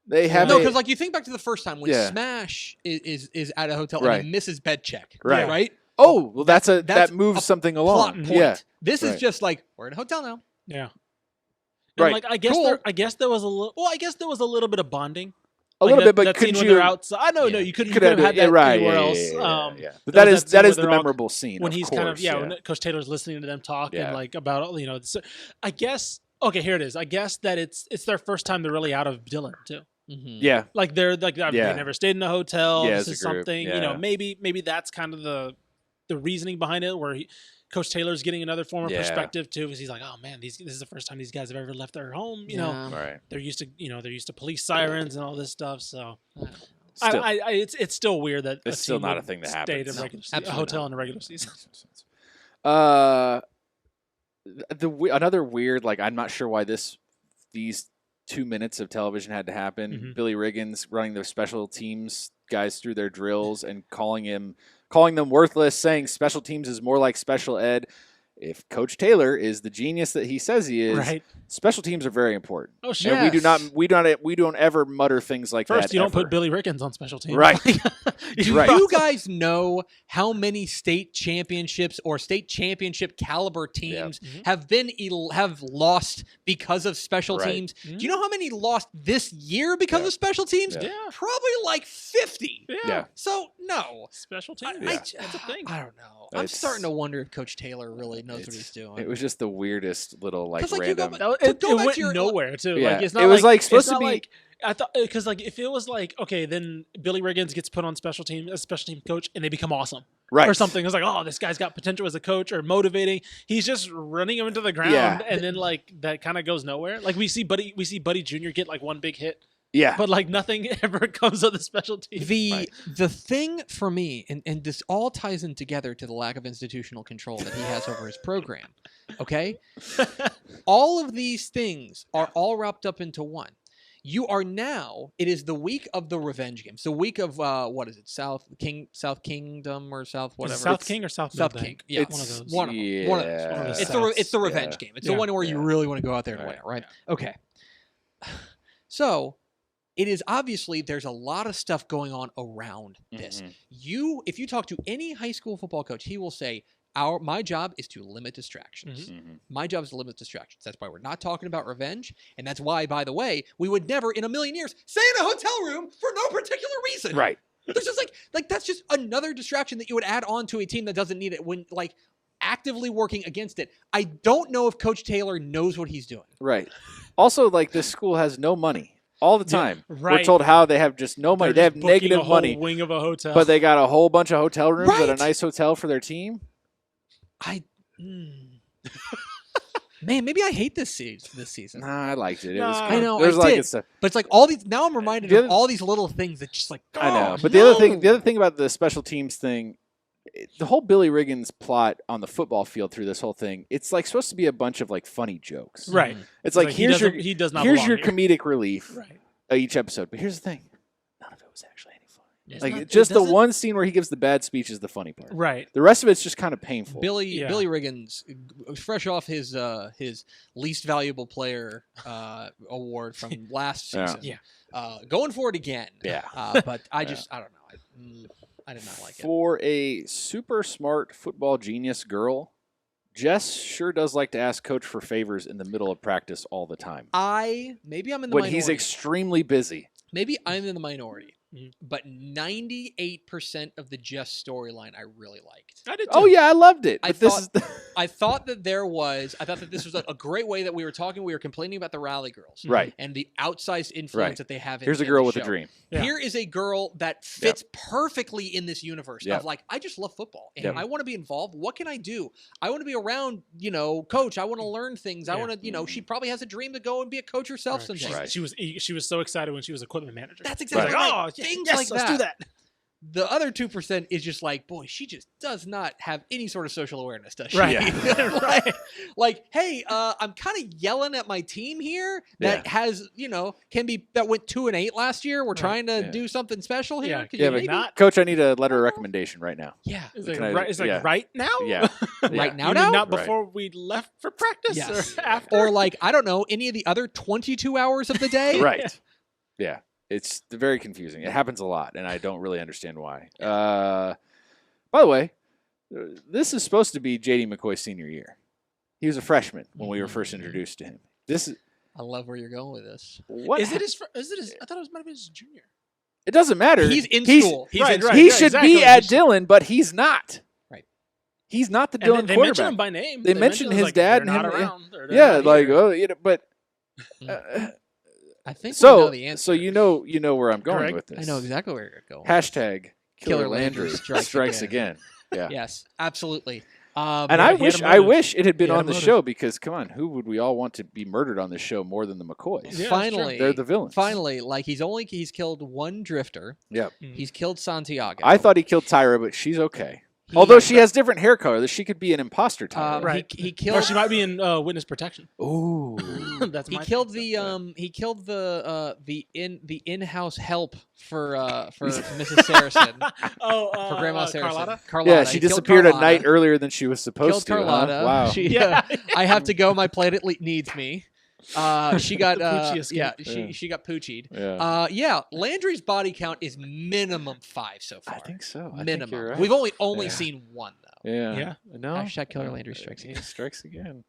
S1: they have
S3: No,
S1: a-
S3: because like you think back to the first time when
S1: Yeah.
S3: Smash is at a hotel
S1: Right.
S3: and he misses bed check.
S1: Right.
S3: Right?
S1: oh well, that
S3: that's
S1: moves
S3: a
S1: something
S3: Plot
S1: along.
S3: point.
S1: Yeah,
S3: This is
S1: Right.
S3: just like, we're in a hotel now.
S2: Yeah.
S1: Right.
S2: And like I guess
S3: Cool.
S2: I guess there was a little. Well, I guess there was a little bit of bonding.
S1: a
S2: Like
S1: little
S2: that,
S1: bit, but
S2: that
S1: could
S2: scene
S1: you?
S2: when they're outside? I know, no,
S3: Yeah.
S2: you could
S1: could
S2: have had that
S1: right,
S2: anywhere
S1: yeah,
S2: else.
S1: yeah, yeah, yeah. But
S2: there
S1: that
S2: was
S1: is
S2: that scene where
S1: the
S2: they're all-
S1: memorable scene
S2: when
S1: of
S2: he's
S1: course,
S2: kind of when Coach Taylor's listening to them talk
S1: Yeah.
S2: and like about so I guess okay, here it is. I guess that it's their first time they're really out of Dillon too.
S3: Mm-hmm.
S1: Yeah,
S2: Like they're like
S1: Yeah.
S2: they never stayed in a hotel.
S1: Yeah,
S2: This
S1: as a
S2: is
S1: group,
S2: something
S1: yeah.
S2: maybe that's kind of the reasoning behind it where Coach Taylor's getting another form of
S1: Yeah.
S2: perspective too, because he's like, oh man, this is the first time these guys have ever left their home. You know,
S1: all right.
S2: they're used to police sirens and all this stuff. So
S1: Still,
S2: it's still weird that
S1: It's still
S2: team
S1: not a
S2: would
S1: thing that
S2: stay
S1: happens.
S2: at a
S1: No,
S2: regular a
S3: absolutely
S2: hotel
S3: not.
S2: in a regular season.
S1: another weird, like I'm not sure why these 2 minutes of television had to happen.
S2: Mhm.
S1: Billy Riggins running the special teams guys through their drills and calling them worthless, saying special teams is more like special ed. If Coach Taylor is the genius that he says he is,
S2: Right.
S1: special teams are very important.
S2: Oh, sure.
S1: And we don't ever mutter things like that.
S2: First, you don't
S1: ever.
S2: put Billy Rickens on special teams.
S1: Right.
S3: Do
S1: Right.
S3: you guys know how many state championships or state championship caliber teams
S2: Mhm.
S3: have lost because of special
S1: Right.
S3: teams?
S2: Mhm.
S3: Do you know how many lost this year because
S1: Yeah.
S3: of special teams?
S1: Yeah.
S2: Yeah.
S3: Probably like 50.
S1: Yeah.
S3: So no.
S2: Special teams.
S1: Yeah.
S2: That's a thing.
S3: I don't know. I'm
S1: It's-
S3: starting to wonder if Coach Taylor really knows what
S1: It's-
S3: he's doing.
S1: It was just the weirdest little like
S3: 'Cause, like, you go
S1: random.
S3: back-
S2: No,
S3: To
S2: it
S3: go back
S2: went
S3: to your-
S2: nowhere too.
S1: Yeah.
S2: Like it's not.
S1: It was,
S2: like,
S1: like, supposed
S2: it's
S1: to
S2: not
S1: be-
S2: Like, I thought because like if it was like okay, then Billy Riggins gets put on special team as special team coach, and they become awesome
S1: Right.
S2: or something. It's like oh, this guy's got potential as a coach or motivating. He's just running him into the ground,
S1: Yeah.
S2: and then like that kind of goes nowhere. Like we see Buddy Jr. get like one big hit,
S1: Yeah.
S2: but like nothing ever comes of the special team.
S3: The thing for me, and this all ties in together to the lack of institutional control that he has over his program. Okay, all of these things are all wrapped up into one. You are now. It is the week of the revenge games. The week of what is it? South Kingdom or South
S2: Is it
S3: whatever.
S2: South King or South
S3: South
S2: Middle
S3: King.
S2: Bank?
S3: Yeah,
S2: one of those.
S3: One of them. One of those.
S2: One of those
S3: It's
S2: Souths.
S3: it's the revenge game. It's the
S2: Yeah.
S3: one where you
S1: Yeah.
S3: really want to go out there and win
S1: Right.
S3: it, right? Okay. So, it is obviously there's a lot of stuff going on around this.
S1: Mhm.
S3: If you talk to any high school football coach, he will say, my job is to limit distractions.
S1: Mhm.
S3: My job is to limit distractions. That's why we're not talking about revenge. And that's why, by the way, we would never in a million years stay in a hotel room for no particular reason.
S1: Right.
S3: There's just like that's just another distraction that you would add on to a team that doesn't need it when like actively working against it. I don't know if Coach Taylor knows what he's doing.
S1: Right. Also, like this school has no money all the time. We're
S2: right.
S1: told how they have just no money.
S2: They're
S1: They have
S2: just booking a
S1: negative
S2: whole
S1: money,
S2: Wing of a hotel,
S1: but they got a whole bunch of hotel rooms at a
S3: Right.
S1: nice hotel for their team.
S3: Man, maybe I hate this season.
S1: Nah, I liked it. It
S2: No,
S1: was
S2: I
S1: cool.
S3: know,
S1: There's
S3: I
S1: like
S3: did.
S1: it's a,
S3: But it's like all these. Now I'm reminded
S1: The
S3: of
S1: other-
S3: all these little things that just like.
S1: I know.
S3: oh,
S1: But
S3: no.
S1: the other thing about the special teams thing, the whole Billy Riggins plot on the football field through this whole thing, it's like supposed to be a bunch of like funny jokes.
S2: right.
S1: It's like here's
S2: he does not
S1: here's
S2: belong
S1: your
S2: here.
S1: comedic relief
S2: Right.
S1: each episode. But here's the thing, none of it was actually any fun.
S3: It's
S1: Like
S3: not- it
S1: just the
S3: doesn't-
S1: one scene where he gives the bad speech is the funny part.
S2: Right.
S1: The rest of it's just kind of painful.
S3: Billy
S2: Yeah.
S3: Riggins, fresh off his least valuable player award from last
S1: Yeah.
S3: season.
S2: Yeah.
S3: Going for it again.
S1: Yeah.
S3: But I just I don't know. I did not like it.
S1: For a super smart football genius girl, Jess sure does like to ask coach for favors in the middle of practice all the time.
S3: Maybe I'm in the
S1: When
S3: minority.
S1: he's extremely busy.
S3: Maybe I'm in the minority.
S2: Mhm.
S3: But 98% of the Jess storyline I really liked.
S2: I did too.
S1: Oh yeah, I loved it.
S3: I
S1: But this
S3: thought-
S1: is the,
S3: I thought that this was a great way that we were complaining about the Rally Girls.
S1: right.
S3: And the outsized influence
S1: Right.
S3: that they have in
S1: Here's a
S3: in
S1: girl
S3: the
S1: with a
S3: show.
S1: dream.
S2: Yeah.
S3: Here is a girl that fits perfectly in this universe
S1: Yep.
S3: of like, I just love football and
S1: Yep.
S3: I want to be involved. What can I do? I want to be around, coach. I want to learn things. I
S2: Yeah.
S3: want to, she probably has a dream to go and be a coach herself
S2: Right.
S3: someday.
S1: Right.
S2: She was so excited when she was equipment manager.
S3: That's
S2: She's
S3: exactly
S2: like,
S3: right.
S2: oh,
S3: Things
S2: yes,
S3: like
S2: let's do that.
S3: The other 2% is just like, boy, she just does not have any sort of social awareness, does she?
S2: Right.
S1: Yeah.
S2: Right.
S3: Like, hey, I'm kind of yelling at my team here that has, that went 2-8 last year. We're trying to
S1: Yeah.
S3: do something special here.
S2: Yeah.
S3: Could
S1: Yeah,
S3: you
S1: but
S3: maybe-
S2: not-
S1: Coach, I need a letter of recommendation right now.
S3: yeah.
S2: It's
S1: Can
S2: like,
S1: I-
S2: right, it's like
S1: yeah.
S2: right now?
S1: Yeah.
S3: Right now,
S2: You
S3: now?
S2: mean not
S1: Right.
S2: before we left for practice
S3: Yes.
S2: or after?
S3: Or like, I don't know, any of the other 22 hours of the day.
S1: Right. Yeah. It's very confusing. It happens a lot, and I don't really understand why. By the way, this is supposed to be J.D. McCoy's senior year. He was a freshman when we were first introduced to him. This is
S3: I love where you're going with this.
S1: what
S2: Is it his? I thought it might have been his junior.
S1: It doesn't matter.
S3: He's in school. He's
S2: right,
S3: in
S2: right.
S1: He
S2: yeah,
S1: should
S2: exactly.
S1: be at
S2: He's-
S1: Dillon, but he's not.
S3: Right.
S1: He's not the
S2: And
S1: Dillon
S2: they mentioned
S1: quarterback.
S2: him by name.
S1: They mentioned his
S2: like,
S1: dad
S2: they're
S1: and
S2: not
S1: him,
S2: around, or they're
S1: Yeah,
S2: not
S1: like
S2: here.
S1: but
S3: I think we know
S1: so
S3: the answer.
S1: so you know where I'm going
S2: Correct.
S1: with this.
S3: I know exactly where you're going.
S1: Hashtag Killer
S3: Killer Landry
S1: Landry strikes again. Yeah.
S3: Yes, absolutely.
S1: And
S2: Yeah,
S1: I
S2: he had
S1: wish
S2: a
S1: I
S2: motive.
S1: wish it had been
S2: He had
S1: on
S2: a
S1: the
S2: motive.
S1: show because come on, who would we all want to be murdered on this show more than the McCoys?
S2: Yeah,
S3: finally,
S1: They're the villains.
S3: Finally, like he's killed one drifter.
S1: Yep.
S2: Mhm.
S3: He's killed Santiago.
S1: I thought he killed Tyra, but she's okay. Although she has different hair color, she could be an imposter type.
S2: Right.
S3: He
S2: Or
S3: killed.
S2: she might be in witness protection.
S1: Ooh.
S2: That's
S3: He
S2: my
S3: killed
S2: thing.
S3: the in-house help for Mrs. Saracen.
S2: Oh,
S3: For Grandma Saracen.
S2: Carlotta?
S3: Carlotta.
S1: Yeah, she
S3: He killed
S1: disappeared a
S3: Carlotta.
S1: night earlier than she was supposed
S3: Killed
S1: to. Huh?
S3: Carlotta.
S1: Wow.
S3: She,
S2: Yeah.
S3: I have to go. My planet needs me. She got
S2: The Poochie escape.
S3: yeah. She got poochied.
S1: Yeah.
S3: Landry's body count is minimum 5 so far.
S1: I think so. I think
S3: Minimum.
S1: you're right.
S3: We've only
S1: Yeah.
S3: seen 1 though.
S1: Yeah.
S2: Yeah.
S1: No.
S3: Hashtag Killer Landry strikes
S1: He
S3: again.
S1: strikes again.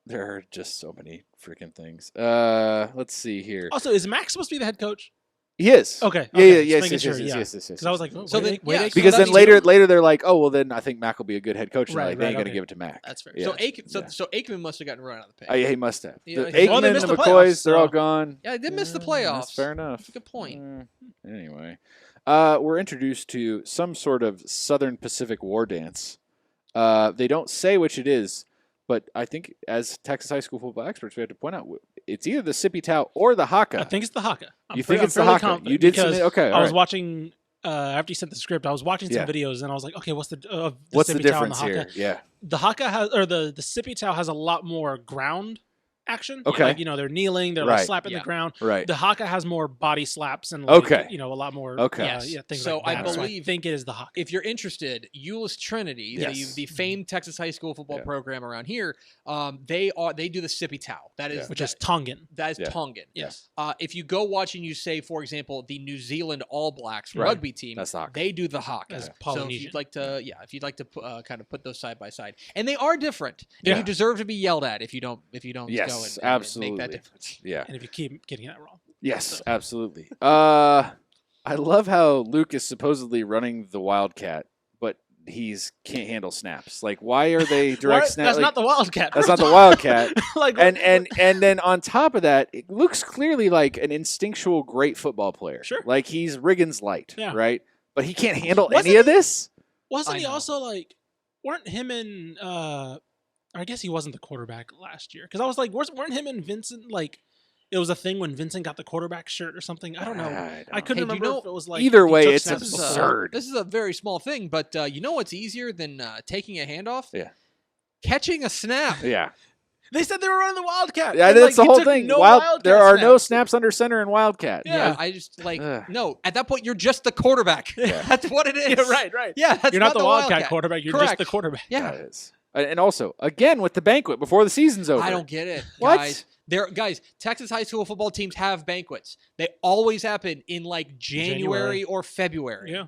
S1: There are just so many freaking things. Let's see here.
S2: Also, is Max supposed to be the head coach?
S1: He is.
S2: Okay.
S1: Yeah.
S2: okay,
S1: Yes.
S2: just making sure, yeah.
S1: Yes.
S2: Because I was like, oh,
S3: So
S2: where
S3: then-
S2: they- where
S3: yeah,
S2: they-
S3: so
S1: Because
S3: that's
S1: then
S3: true.
S1: later they're like, oh well, then I think Mac will be a good head coach. And
S2: Right,
S1: like, they ain't
S2: right,
S1: gonna
S2: okay.
S1: give it to Mac.
S2: That's fair.
S1: Yeah.
S3: So
S1: Yeah.
S3: Aikman must have gotten run out of the
S1: Oh,
S3: pay.
S1: yeah, he must have.
S3: Yeah,
S1: The
S3: he-
S1: Aikman
S3: Well,
S2: they
S1: and
S2: missed
S1: the
S2: the
S1: McCoys,
S2: playoffs,
S1: they're all
S2: so-
S1: gone.
S3: Yeah, they did miss the
S1: Yeah,
S3: playoffs.
S1: That's fair enough.
S3: Good point.
S1: Anyway, we're introduced to some sort of Southern Pacific war dance. They don't say which it is, but I think as Texas high school football experts, we have to point out it's either the Sippy Tau or the Haka.
S2: I think it's the Haka.
S1: You think it's the
S2: fairly
S1: Haka?
S2: confident
S1: You did
S2: because
S1: submit- okay,
S2: I was
S1: alright.
S2: watching after you sent the script. I was watching some
S1: Yeah.
S2: videos and I was like, okay, what's the
S1: What's the
S2: Sippy Tau and
S1: difference
S2: the Haka?
S1: here? Yeah.
S2: The Haka has, or the Sippy Tau has a lot more ground action.
S1: Okay.
S2: Like, they're kneeling, they're like
S1: Right.
S2: slapping
S3: Yeah.
S2: the ground.
S1: Right.
S2: The Haka has more body slaps and like,
S1: Okay.
S2: a lot more
S1: Okay.
S3: Yes.
S2: things
S3: So
S2: like
S3: I
S2: that.
S3: believe-
S2: think it is the Haka.
S3: If you're interested, Euless Trinity,
S1: Yes.
S3: the famed Texas high school football
S1: Yeah.
S3: program around here, they do the Sippy Tau. That is
S1: Yeah.
S2: Which is Tongan.
S3: that is
S1: Yeah.
S3: Tongan.
S2: Yes.
S3: If you go watch and you say, for example, the New Zealand All Blacks
S1: Right.
S3: rugby team,
S1: That's the Haka.
S3: they do the Haka.
S2: As
S3: So if
S2: Polynesian.
S3: you'd like to, kind of put those side by side, and they are different, and
S2: Yeah.
S3: you deserve to be yelled at if you don't
S1: Yes,
S3: go and
S1: absolutely.
S3: make that difference.
S1: Yeah.
S2: And if you keep getting that wrong.
S1: Yes, absolutely. I love how Luke is supposedly running the Wildcat, but can't handle snaps. Like, why are they direct snaps?
S2: That's not the Wildcat.
S1: That's not the Wildcat.
S2: like,
S1: and then on top of that, Luke's clearly like an instinctual great football player.
S2: Sure.
S1: Like he's Riggins light,
S2: Yeah.
S1: right? But he can't handle
S2: Wasn't
S1: any of this.
S2: wasn't
S3: I
S2: he
S3: know.
S2: also like, weren't him and, I guess he wasn't the quarterback last year. Because I was like, weren't him and Vincent like, it was a thing when Vincent got the quarterback shirt or something? I don't know. I couldn't
S3: Hey, do you
S2: remember
S3: know-
S2: if it was like.
S1: Either
S2: he
S1: way,
S2: took
S1: it's
S2: snaps
S3: This is,
S2: before.
S1: absurd.
S3: this is a very small thing, but you know what's easier than taking a handoff?
S1: Yeah.
S3: Catching a snap.
S1: Yeah,
S2: They said they were running the Wildcat.
S1: yeah,
S2: and,
S1: that's
S2: like,
S1: the
S2: he
S1: whole
S2: took
S1: thing.
S2: No
S1: There are no
S2: snaps.
S1: snaps under center in Wildcat.
S3: Yeah,
S2: Yeah.
S3: I just like
S1: Ugh.
S3: no. At that point, you're just the quarterback.
S1: Yeah.
S3: That's what it is.
S2: Yeah, right.
S3: Yeah, that's
S2: You're not the Wildcat
S3: Wildcat
S2: quarterback. You're
S3: Correct.
S2: just the quarterback.
S3: Yeah,
S1: That is. And also, again with the banquet before the season's over.
S3: I don't get it,
S1: What?
S3: guys. Texas high school football teams have banquets. They always happen in like January or February.
S2: Yeah.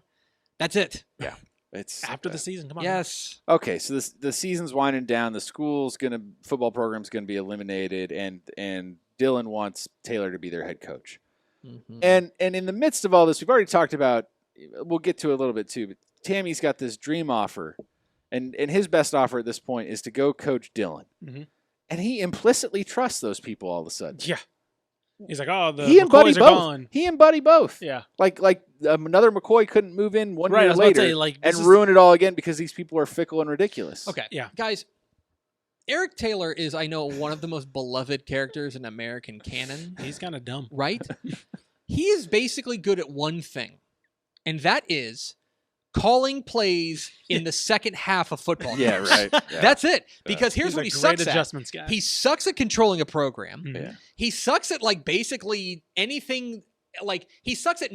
S3: That's it.
S1: It's
S2: After the season. Come on.
S3: Yes.
S1: Okay, so the season's winding down. The football program's gonna be eliminated, and Dylan wants Taylor to be their head coach.
S3: Mhm.
S1: And in the midst of all this, we've already talked about. We'll get to it a little bit too. But Tammy's got this dream offer, and his best offer at this point is to go coach Dylan.
S2: Mhm.
S1: And he implicitly trusts those people all of a sudden.
S2: Yeah. He's like, oh, the
S1: He and Buddy
S2: McCoys are
S1: both.
S2: gone.
S1: He and Buddy both.
S2: Yeah.
S1: Like another McCoy couldn't move in one
S2: Right. I
S1: year
S2: was about to
S1: later
S2: say, like,
S1: and
S2: this is-
S1: ruin it all again because these people are fickle and ridiculous.
S3: Okay.
S2: Yeah.
S3: Guys, Eric Taylor is, I know, one of the most beloved characters in American canon,
S2: He's kind of dumb.
S3: right? He is basically good at one thing, and that is calling plays in the second half of football.
S1: Yeah,
S3: games.
S1: right. Yeah.
S3: That's it. Because here's
S2: He's
S3: what
S2: a
S3: he
S2: great
S3: sucks at.
S2: adjustments guy.
S3: He sucks at controlling a program.
S2: Mhm.
S1: Yeah.
S3: He sucks at like basically anything. Like he sucks at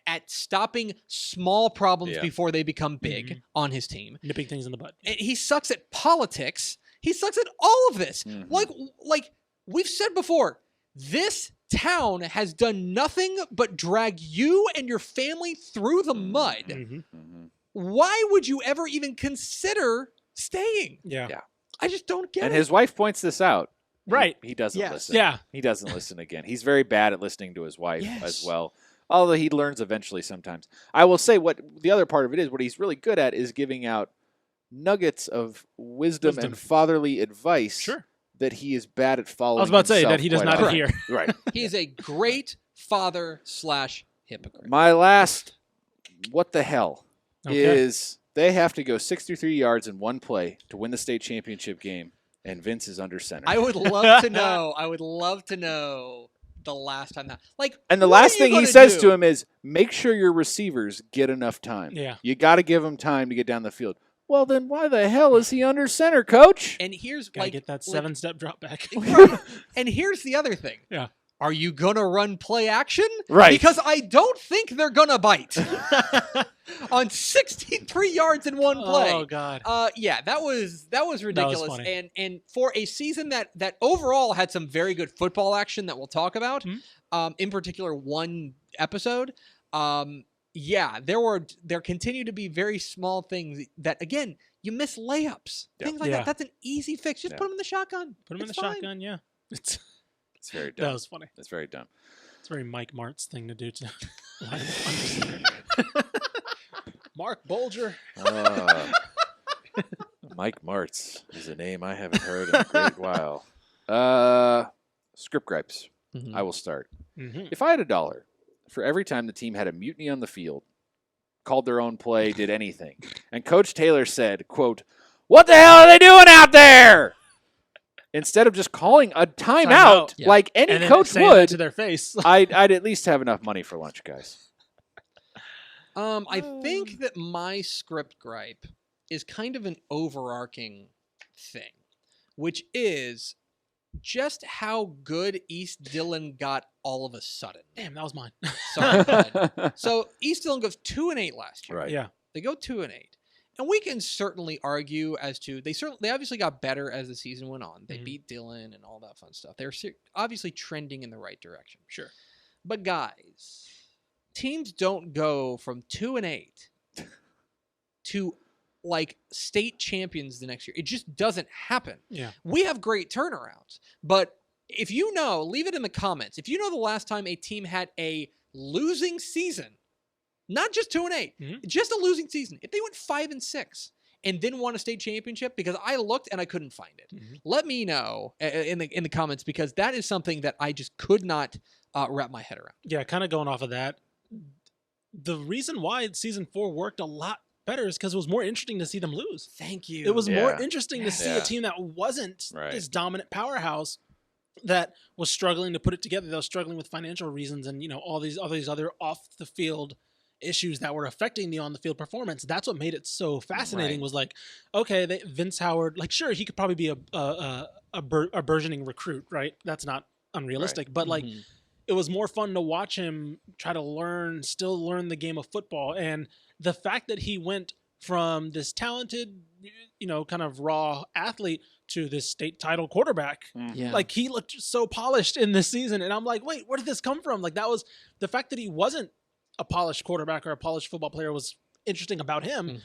S3: at stopping small problems
S1: Yeah.
S3: before they become big
S2: Mhm.
S3: on his team.
S2: nipping things in the butt.
S3: And he sucks at politics. He sucks at all of this.
S1: Mhm.
S3: Like we've said before, this town has done nothing but drag you and your family through the mud.
S2: Mhm.
S1: Mhm.
S3: Why would you ever even consider staying?
S2: Yeah.
S1: Yeah.
S3: I just don't get
S1: And
S3: it.
S1: his wife points this out.
S2: Right.
S1: He doesn't
S3: Yes.
S1: listen.
S2: Yeah.
S1: He doesn't listen again. He's very bad at listening to his wife
S3: Yes.
S1: as well. Although he learns eventually sometimes. I will say what the other part of it is, what he's really good at is giving out nuggets of wisdom. And fatherly advice
S2: Sure.
S1: that he is bad at following.
S2: I was about to say
S1: himself
S2: that he does
S1: quite
S2: not
S1: often.
S2: adhere.
S1: Right.
S3: He is a great father/hypocrite.
S1: My last what the hell
S2: Okay.
S1: is they have to go 63 yards in one play to win the state championship game, and Vince is under center.
S3: I would love to know. I would love to know the last time that
S1: And the
S3: what
S1: last
S3: are you
S1: thing he
S3: gonna
S1: says
S3: do?
S1: to him is, make sure your receivers get enough time.
S2: Yeah.
S1: You got to give them time to get down the field. Well, then why the hell is he under center, coach?
S3: And here's
S2: Gotta get that 7-step drop back.
S3: right. And here's the other thing.
S2: Yeah.
S3: Are you gonna run play action?
S1: Right.
S3: Because I don't think they're gonna bite on 63 yards in one play.
S2: Oh God.
S3: Yeah, that was ridiculous.
S2: funny.
S3: And for a season that overall had some very good football action that we'll talk about, in particular one episode. Yeah, there continue to be very small things that again you miss layups, things like that. That's an easy fix. Just put them in the shotgun.
S2: Put him in the
S3: fine.
S2: shotgun. Yeah.
S1: It's very dumb.
S2: That was funny.
S1: It's very dumb.
S2: It's a very Mike Martz thing to do to Mark Bolger.
S1: Mike Martz is a name I haven't heard in a great while. Script gripes.
S3: Mhm.
S1: I will start.
S2: Mm-hmm.
S1: If I had $1 for every time the team had a mutiny on the field, called their own play, did anything, and Coach Taylor said, quote, "What the hell are they doing out there?" Instead of just calling a timeout
S2: Yeah.
S1: like any
S2: And then
S1: coach
S2: saying that
S1: would,
S2: to their face.
S1: I'd at least have enough money for lunch, guys.
S3: I think that my script gripe is kind of an overarching thing, which is just how good East Dillon got all of a sudden.
S2: Damn, that was mine.
S3: Sorry, bud. So East Dillon goes 2-8 last year.
S1: Right.
S2: Yeah.
S3: They go 2-8. And we can certainly argue as to they obviously got better as the season went on. They beat Dillon and all that fun stuff. They're obviously trending in the right direction.
S2: Sure.
S3: But guys, teams don't go from 2-8 to like state champions the next year. It just doesn't happen.
S2: Yeah.
S3: We have great turnarounds. But if you know, leave it in the comments. If you know the last time a team had a losing season, not just 2-8, just a losing season. If they went 5-6 and then won a state championship, because I looked and I couldn't find it. Let me know in the comments, because that is something that I just could not wrap my head around.
S2: Yeah, kind of going off of that. The reason why season 4 worked a lot better is because it was more interesting to see them lose.
S3: Thank you.
S2: It was more
S1: Yeah.
S2: interesting to see a team that wasn't
S1: Right.
S2: this dominant powerhouse that was struggling to put it together. That was struggling with financial reasons and all these other off the field issues that were affecting the on the field performance. That's what made it so fascinating.
S3: Right.
S2: Was like, okay, Vince Howard, like, sure, he could probably be a burgeoning recruit, right? That's not unrealistic, but like, it was more fun to watch him try to still learn the game of football. And the fact that he went from this talented, kind of raw athlete to this state title quarterback.
S3: Yeah.
S2: Like, he looked so polished in this season. And I'm like, wait, where did this come from? Like, that was the fact that he wasn't a polished quarterback or a polished football player was interesting about him.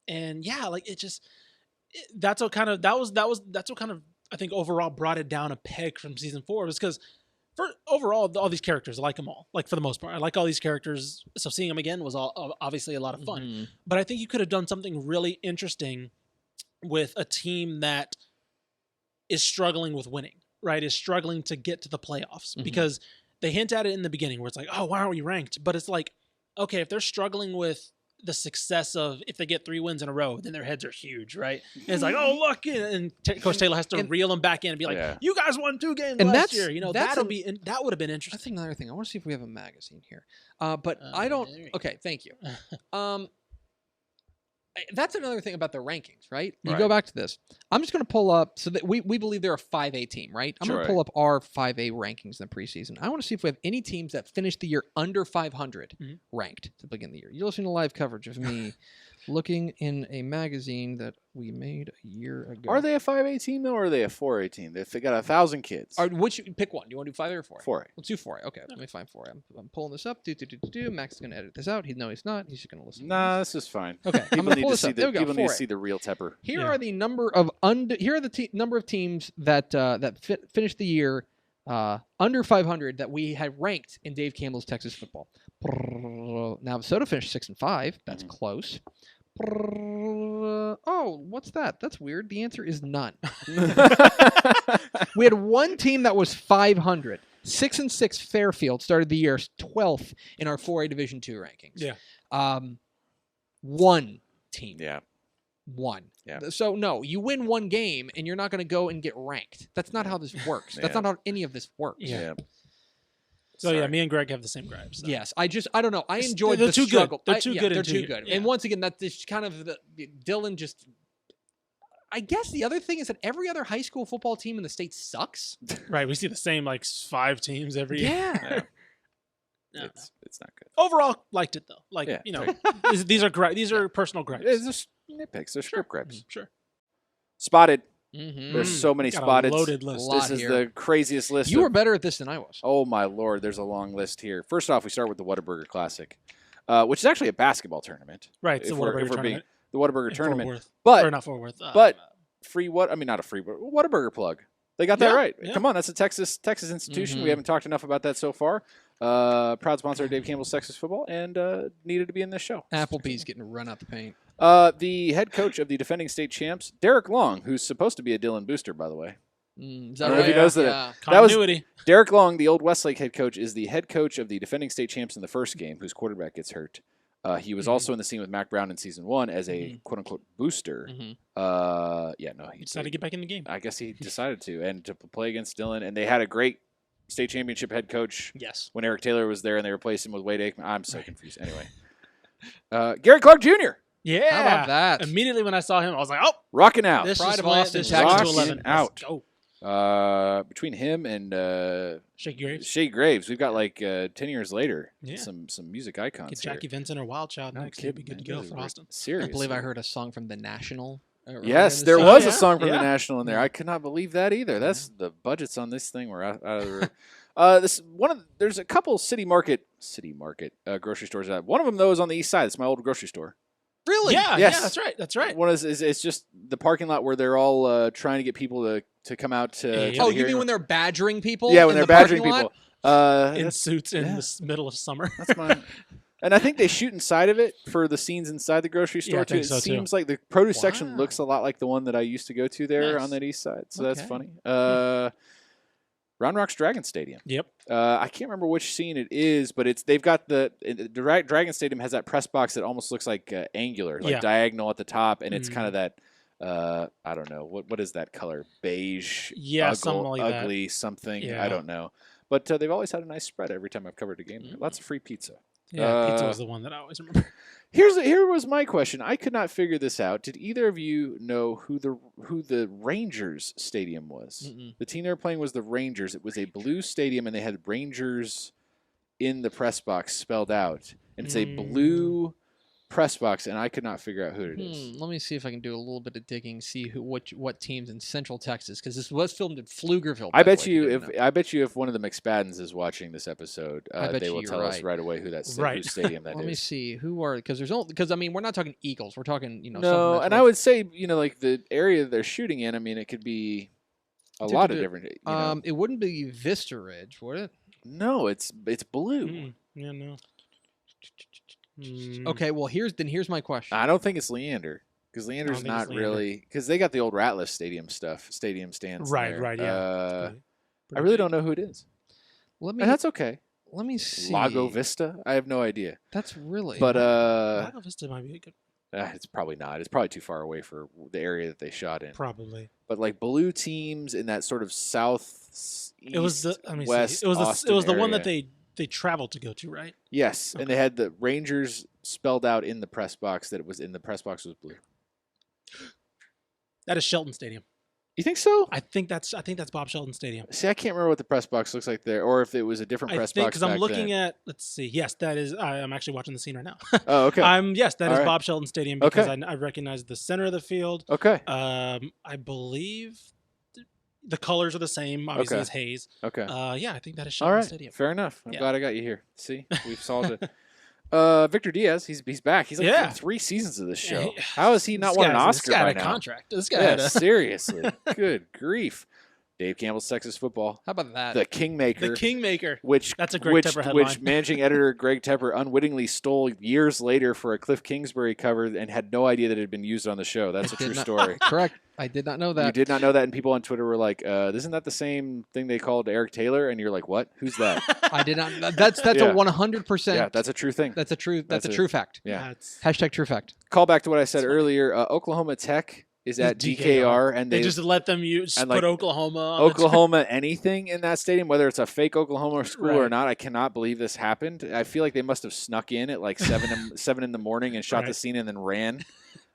S2: And yeah, like that's what kind of I think overall brought it down a peg from season 4, was because overall all these characters, I like them all. Like, for the most part, I like all these characters. So seeing them again was obviously a lot of fun. But I think you could have done something really interesting with a team that is struggling with winning, right? Is struggling to get to the playoffs, because they hint at it in the beginning where it's like, oh, why aren't we ranked? But it's like, okay, if they're struggling with the success of, if they get 3 wins in a row, then their heads are huge, right? And it's like, oh, look, and Coach Taylor has to reel them back in and be like, you guys won 2 games last year. That would have been interesting.
S3: That's another thing. I want to see if we have a magazine here. But I don't. Okay, thank you. That's another thing about the rankings, right? You go back to this. I'm just going to pull up, so that we believe they're a 5A team, right? I'm going to pull up our 5A rankings in the preseason. I want to see if we have any teams that finished the year under 500 ranked to begin the year. You're listening to live coverage of me looking in a magazine that we made a year ago.
S1: Are they a 5A team, though, or are they a 4A team? They got 1,000 kids.
S3: Pick one. Do you want to do 5A or 4A?
S1: 4A.
S3: Let's do 4A. Okay, let me find 4A. I'm pulling this up. Max is going to edit this out. He's not. He's just going to listen.
S1: Nah, this is fine.
S3: Okay, I'm
S1: People
S3: going to
S1: need
S3: pull
S1: to
S3: this
S1: see
S3: up. There we go.
S1: people need to
S3: 4A.
S1: see the real Tepper.
S3: Here are the number of number of teams that finished the year under 500 that we had ranked in Dave Campbell's Texas football. Navasota finished 6-5. That's close. Oh, what's that? That's weird. The answer is none. We had one team that was 500. 6-6 Fairfield started the year 12th in our 4A Division II rankings.
S2: Yeah.
S3: One team.
S1: Yeah.
S3: one.
S1: Yeah.
S3: So no, you win one game and you're not going to go and get ranked. That's not how this works. That's
S1: Yeah.
S3: not how any of this works.
S2: Yeah. So
S1: Sorry.
S2: yeah, me and Greg have the same gripes. So.
S3: Yes, I don't know. I enjoyed
S2: they're
S3: the
S2: too
S3: struggle.
S2: good. They're too good.
S3: They're
S2: and
S3: too good.
S2: Yeah.
S3: And once again, that's just kind of Dylan just. I guess the other thing is that every other high school football team in the state sucks.
S2: Right, we see the same like 5 teams every year.
S3: Yeah.
S2: No.
S1: It's not good.
S2: Overall, liked it though. Like
S1: Yeah,
S2: these are these are personal gripes.
S1: It's just nitpicks. They're script gripes.
S2: Sure.
S1: Spotted.
S3: Mm-hmm.
S1: There's so many
S2: Got a
S1: spotted.
S2: loaded list.
S3: Lot
S1: This is
S3: here.
S1: the craziest list.
S3: You were
S1: of-
S3: better at this than I was.
S1: Oh my lord, there's a long list here. First off, we start with the Whataburger Classic, which is actually a basketball tournament.
S2: Right, it's
S1: If
S2: the
S1: we're-
S2: Whataburger
S1: if we're
S2: tournament.
S1: The Whataburger
S2: in
S1: tournament.
S2: Fort Worth.
S1: But
S2: or not Fort Worth.
S1: but- free what? I mean, not a free, but Whataburger plug. They got that
S2: Yeah,
S1: right.
S2: yeah.
S1: Come on, that's a Texas institution.
S3: Mhm.
S1: We haven't talked enough about that so far. Proud sponsor of Dave Campbell's Texas Football, and needed to be in this show.
S3: Applebee's getting run out the paint.
S1: The head coach of the defending state champs, Derek Long, who's supposed to be a Dylan Booster, by the way.
S3: Is
S1: I
S3: that
S1: don't know if he
S3: right?
S1: knows that.
S3: Yeah.
S1: That was-
S2: Continuity.
S1: Derek Long, the old Westlake head coach, is the head coach of the defending state champs in the first game, whose quarterback gets hurt. He was
S2: Mhm.
S1: also in the scene with Mac Brown in season 1 as a
S3: Mhm.
S1: quote unquote booster.
S3: Mhm.
S2: He decided to get back in the game.
S1: I guess he decided to, and to play against Dylan. And they had a great state championship head coach
S2: Yes.
S1: when Eric Taylor was there, and they replaced him with Wade Aikman. I'm so confused. Anyway, Gary Clark Jr.
S2: Yeah.
S3: How about that?
S2: Immediately when I saw him, I was like, "Oh,
S1: rocking out.
S2: this
S3: Pride
S2: is
S3: of
S2: what-
S3: Austin,
S2: this is
S3: Texas.
S2: 211.
S1: Out.
S2: Let's go.
S1: Between him and
S2: Shake Graves.
S1: Shea Graves, we've got like 10 years later,
S2: Yeah.
S1: some music icons.
S2: Get
S1: here.
S2: Jackie Vincent or Wild Child
S1: No
S2: next. He'd be
S1: kidding,
S2: good to
S1: man.
S2: go
S1: Those
S2: for
S1: are great.
S2: Austin.
S1: Seriously.
S3: I believe I heard a song from The National.
S1: Yes,
S3: earlier
S1: there
S3: this
S1: was
S2: yeah.
S1: a song from
S2: Yeah.
S1: the National in there. I could not believe that either. That's the budgets on this thing were out of the. There's a couple city market grocery stores out. One of them though is on the east side. It's my old grocery store.
S3: Really?
S2: Yeah,
S1: Yes.
S2: yeah, that's right. That's right.
S1: One is it's just the parking lot where they're all trying to get people to come out to.
S2: Yeah.
S1: to
S3: Oh,
S1: the
S3: you
S1: hearing
S3: mean
S1: room.
S3: when they're badgering people?
S1: Yeah, when
S3: in
S1: they're
S3: the parking
S1: badgering
S3: lot?
S1: people.
S2: In
S1: That's,
S2: suits in
S1: yeah.
S2: the middle of summer.
S1: that's mine. And I think they shoot inside of it for the scenes inside the grocery store
S2: Yeah, I
S1: too.
S2: think
S1: It
S2: so, too.
S1: seems like the produce section
S3: Wow.
S1: looks a lot like the one that I used to go to there
S2: Nice.
S1: on that east side. So that's
S3: Okay.
S1: funny. Round Rock's Dragon Stadium.
S2: Yep.
S1: I can't remember which scene it is, but they've got the Dragon Stadium has that press box that almost looks like angular, like
S2: Yeah.
S1: diagonal at the top, and it's
S2: Mhm.
S1: kind of that. I don't know what is that color? Beige,
S2: Yeah, something like that.
S1: ugly, something. I
S2: Yeah.
S1: don't know. But they've always had a nice spread every time I've covered a game there. Lots of free pizza.
S2: Yeah, pizza
S1: Uh,
S2: was the one that I always remember.
S1: Here was my question. I could not figure this out. Did either of you know who the Rangers stadium was?
S3: Mm-mm.
S1: The team they were playing was the Rangers. It was a blue stadium, and they had Rangers in the press box spelled out. And it's a blue press box, and I could not figure out who it is.
S3: Let me see if I can do a little bit of digging, see what teams in Central Texas, because this was filmed in Pflugerville.
S1: I
S3: by the
S1: bet
S3: way,
S1: you
S3: didn't know.
S1: I bet you if one of the McSpaddens is watching this episode,
S3: I bet
S1: they
S3: you
S1: will
S3: you're
S1: tell us
S3: right.
S1: right away who that
S2: Right.
S1: whose stadium that
S3: Let me
S1: is.
S3: see who are because I mean we're not talking Eagles, we're talking something
S1: No,
S3: that's
S1: and
S3: more-
S1: I would say like the area they're shooting in. I mean, it could be a lot of different.
S3: it wouldn't be Vista Ridge, would it?
S1: No, it's blue.
S2: Yeah, no.
S3: Okay, well here's my question.
S1: I don't think it's Leander because
S2: I
S1: Leander's
S2: don't think it's
S1: not
S2: Leander.
S1: really because they got the old Ratliff stadium stands.
S2: Right,
S1: there.
S2: right, yeah.
S1: I really don't know who it is,
S3: Let me
S1: and that's okay.
S3: let me see.
S1: Lago Vista. I have no idea,
S3: That's really
S1: but
S2: Lago Vista might be a good.
S1: it's probably not. It's probably too far away for the area that they shot in.
S2: Probably.
S1: But like blue teams in that sort of south,
S2: It was the. Let me
S1: west.
S2: see. It was the. It
S1: Austin
S2: was the one that
S1: area.
S2: they traveled to go to, right?
S1: Yes, and they had the Rangers spelled out in the press box that it was in the press box was blue.
S2: That is Shelton Stadium.
S1: You think so?
S2: I think that's Bob Shelton Stadium.
S1: See, I can't remember what the press box looks like there, or if it was a different
S2: I
S1: press
S2: think
S1: box.
S2: because I'm
S1: back
S2: looking
S1: then.
S2: at. Let's see. Yes, that is. I'm actually watching the scene right now.
S1: Oh, okay.
S2: Yes, that
S1: All
S2: is
S1: right.
S2: Bob Shelton Stadium because
S1: Okay.
S2: I recognize the center of the field.
S1: Okay.
S2: I believe the colors are the same. Obviously,
S1: Okay.
S2: it's haze.
S1: Okay.
S2: Yeah, I think that is
S1: All
S2: Shelton
S1: right.
S2: Stadium.
S1: Fair enough. I'm
S2: Yeah.
S1: glad I got you here. See, we've solved it. Victor Diaz, he's back. He's like
S2: Yeah.
S1: 3 seasons of this show.
S2: Yeah,
S1: How has he not
S2: This
S1: won an
S2: guy's-
S1: Oscar
S2: This guy
S1: by
S2: had a
S1: now?
S2: contract. This guy
S1: Yeah,
S2: had a
S1: seriously. Good grief. Dave Campbell's Texas Football,
S3: How about that?
S1: the Kingmaker,
S2: the Kingmaker.
S1: which
S2: That's a Greg Tepper headline.
S1: which managing editor Greg Tepper unwittingly stole years later for a Cliff Kingsbury cover and had no idea that it had been used on the show. That's a
S3: Did
S1: true
S3: not-
S1: story.
S3: Correct. I did not know that.
S1: You did not know that, and people on Twitter were like, "Isn't that the same thing they called Eric Taylor?" And you're like, "What? Who's that?"
S3: I did not. That's
S1: Yeah.
S3: a 100%.
S1: Yeah, that's a true thing.
S3: That's a true fact.
S1: Yeah.
S2: That's-
S3: Hashtag true fact.
S1: Call back to what I said
S2: That's funny.
S1: earlier. Oklahoma Tech is at
S2: DKR.
S1: DKR, and
S2: They just let them use
S1: and,
S2: put
S1: like,
S2: Oklahoma. On
S1: Oklahoma anything in that stadium, whether it's a fake Oklahoma school or
S2: Right.
S1: not. I cannot believe this happened. I feel like they must have snuck in at like 7 in the morning and shot the
S2: Right.
S1: scene and then ran.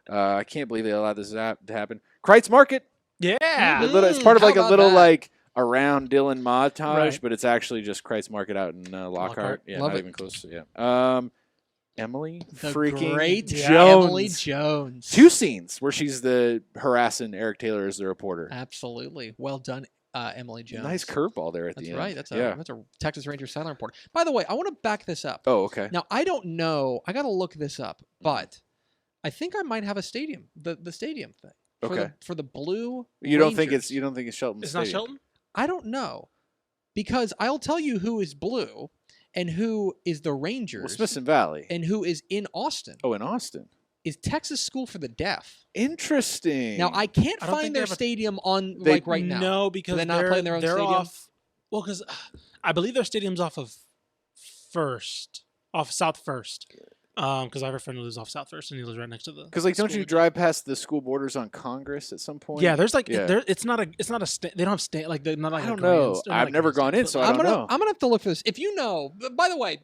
S1: I can't believe they allowed this to happen. Kreitz Market.
S2: yeah.
S1: It's part of
S3: how
S1: like a
S3: about
S1: little
S3: that?
S1: like around Dillon montage,
S2: Right.
S1: but it's actually just Kreitz Market out in Lockhart.
S2: Lockhart.
S1: Yeah,
S3: Love
S1: not
S3: it.
S1: even close. Yeah. Emily
S3: The
S1: freaking
S3: great
S1: Jones.
S3: Emily Jones.
S1: 2 scenes where she's the harassing Eric Taylor as the reporter.
S3: Absolutely. Well done, Emily Jones.
S1: Nice curveball there at
S3: That's
S1: the end.
S3: right. That's
S1: yeah.
S3: a Texas Rangers sideline report. By the way, I want to back this up.
S1: Oh, okay.
S3: Now, I don't know. I got to look this up, but I think I might have a stadium. The stadium thing.
S1: Okay.
S3: For the Blue.
S1: You don't think
S3: Rangers.
S1: it's Shelton
S2: It's not
S1: Stadium?
S2: Shelton.
S3: I don't know, because I'll tell you who is Blue, and who is the Rangers,
S1: Well, Smithson Valley.
S3: and who is in Austin.
S1: Oh, in Austin.
S3: Is Texas School for the Deaf.
S1: Interesting.
S3: Now I can't
S2: I don't think
S3: find
S2: they
S3: their
S2: have a-
S3: stadium on
S1: They-
S3: like right now.
S2: No, because
S3: they're not playing their own
S2: they're
S3: stadium?
S2: off. Well, because I believe their stadium's off of South First. Because I have a friend who lives off South First, and he lives right next to the.
S1: Because like, don't
S2: school.
S1: you drive past the school borders on Congress at some point?
S2: Yeah, there's like
S1: Yeah.
S2: there. It's not a. They don't have like they're not like.
S1: I
S2: a
S1: don't know.
S2: grand- they're not
S1: I've
S2: like
S1: never
S2: grandstands,
S1: gone in,
S2: but,
S1: so
S2: like,
S1: I
S3: I'm
S1: don't
S3: gonna
S1: know.
S3: I'm gonna have to look for this. If you know, by the way,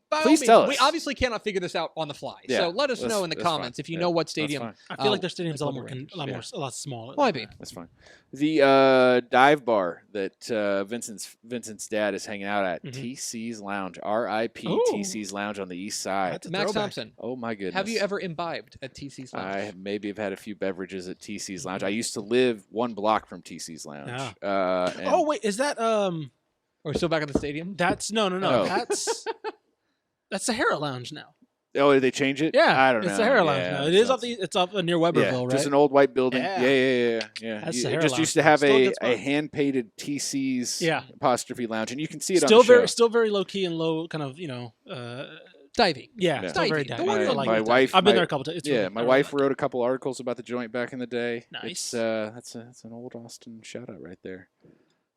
S3: by all
S1: Please
S3: means,
S1: tell us.
S3: we obviously cannot figure this out on the fly.
S1: Yeah,
S3: So let us
S1: that's-
S3: know in the
S1: that's fine.
S3: comments if you
S1: Yeah,
S3: know what
S1: that's
S3: stadium.
S1: fine.
S2: I feel like their
S3: the
S2: stadium's a lot
S3: Global
S2: more,
S3: Rangers.
S2: a lot smaller.
S3: Might be.
S1: That's fine. The dive bar that Vincent's dad is hanging out at,
S2: Mhm.
S1: TC's Lounge, RIP
S2: Ooh.
S1: TC's Lounge on the east side.
S2: That's a
S3: Max
S2: throwback.
S3: Thompson,
S1: Oh my goodness.
S3: have you ever imbibed at TC's Lounge?
S1: I maybe have had a few beverages at TC's Lounge. I used to live 1 block from TC's Lounge. And
S2: Oh wait, is that
S3: Or still back at the stadium?
S2: That's no.
S1: Oh.
S2: That's Sahara Lounge now.
S1: Oh, did they change it?
S2: Yeah,
S1: I don't know.
S2: it's Sahara Lounge
S1: Yeah,
S2: now.
S1: that
S2: It is
S1: sounds-
S2: it's up near
S1: Yeah,
S2: Weberville, right?
S1: just an old white building.
S2: Yeah.
S1: Yeah.
S2: That's
S1: It
S2: Sahara
S1: just
S2: Lounge.
S1: used to have
S2: Still a
S1: a
S2: good spot.
S1: hand painted TC's
S2: Yeah.
S1: apostrophe lounge, and you can see it
S2: Still
S1: on the show.
S2: still very low key and low, kind of
S3: Diving.
S2: yeah,
S1: Yeah.
S2: still very
S3: Diving. The
S2: diving.
S3: one
S2: I
S3: you-
S2: like
S1: my
S2: it.
S1: wife-
S2: I've been
S1: my-
S2: there a couple times. It's
S1: Yeah,
S2: really-
S1: my
S2: I really
S1: wife
S2: like it.
S1: wrote a couple articles about the joint back in the day.
S2: Nice.
S1: That's an old Austin shout out right there.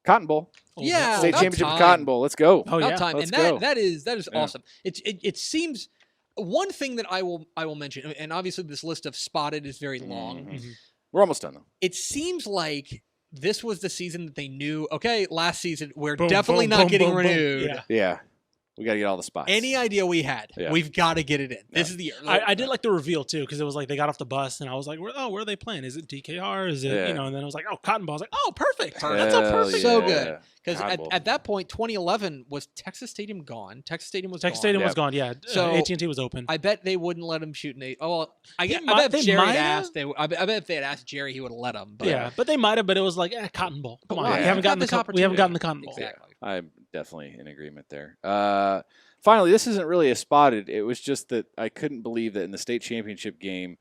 S1: Cotton Bowl,
S2: Oh,
S3: Yeah,
S1: state
S3: about
S1: championship of
S3: time.
S1: Cotton Bowl. Let's go.
S2: Oh
S3: About
S2: yeah.
S3: time.
S1: let's
S3: And
S1: go.
S3: that is
S1: Yeah.
S3: awesome. It seems one thing that I will mention, and obviously this list of spotted is very long.
S1: Mhm.
S2: Mhm.
S1: We're almost done though.
S3: It seems like this was the season that they knew, okay, last season we're
S2: Boom,
S3: definitely
S2: boom,
S3: not
S2: boom,
S3: getting
S2: boom, boom.
S3: renewed.
S2: Yeah.
S1: Yeah, we got to get all the spots.
S3: Any idea we had,
S1: Yeah.
S3: we've got to get it in. This is the year.
S2: I did like the reveal too, because it was like they got off the bus and I was like, where are they playing? Is it DKR? Is it
S1: Yeah.
S2: And then I was like, oh, Cotton Ball. I was like, oh, perfect. That's a
S1: Hell
S2: perfect.
S3: So
S1: yeah.
S3: good. Because
S1: Cotton Bowl.
S3: at that point, 2011 was Texas Stadium gone. Texas Stadium was
S2: Texas
S3: gone.
S2: Stadium
S1: Yeah.
S2: was gone. Yeah.
S3: So,
S2: AT&T was open.
S3: I bet they wouldn't let him shoot an eight. Oh, well, I
S2: They
S3: bet if
S2: they
S3: Jerry
S2: might
S3: had
S2: have.
S3: asked, I bet if they had asked Jerry, he would have let him. But
S2: Yeah, but they might have. But it was like Cotton Bowl. Come on,
S3: why?
S2: we
S1: Yeah.
S2: haven't gotten
S3: Got this
S2: we haven't gotten the
S3: opportunity.
S2: Cotton Bowl.
S3: Exactly.
S1: I'm definitely in agreement there. Finally, this isn't really a spotted. It was just that I couldn't believe that in the state championship game,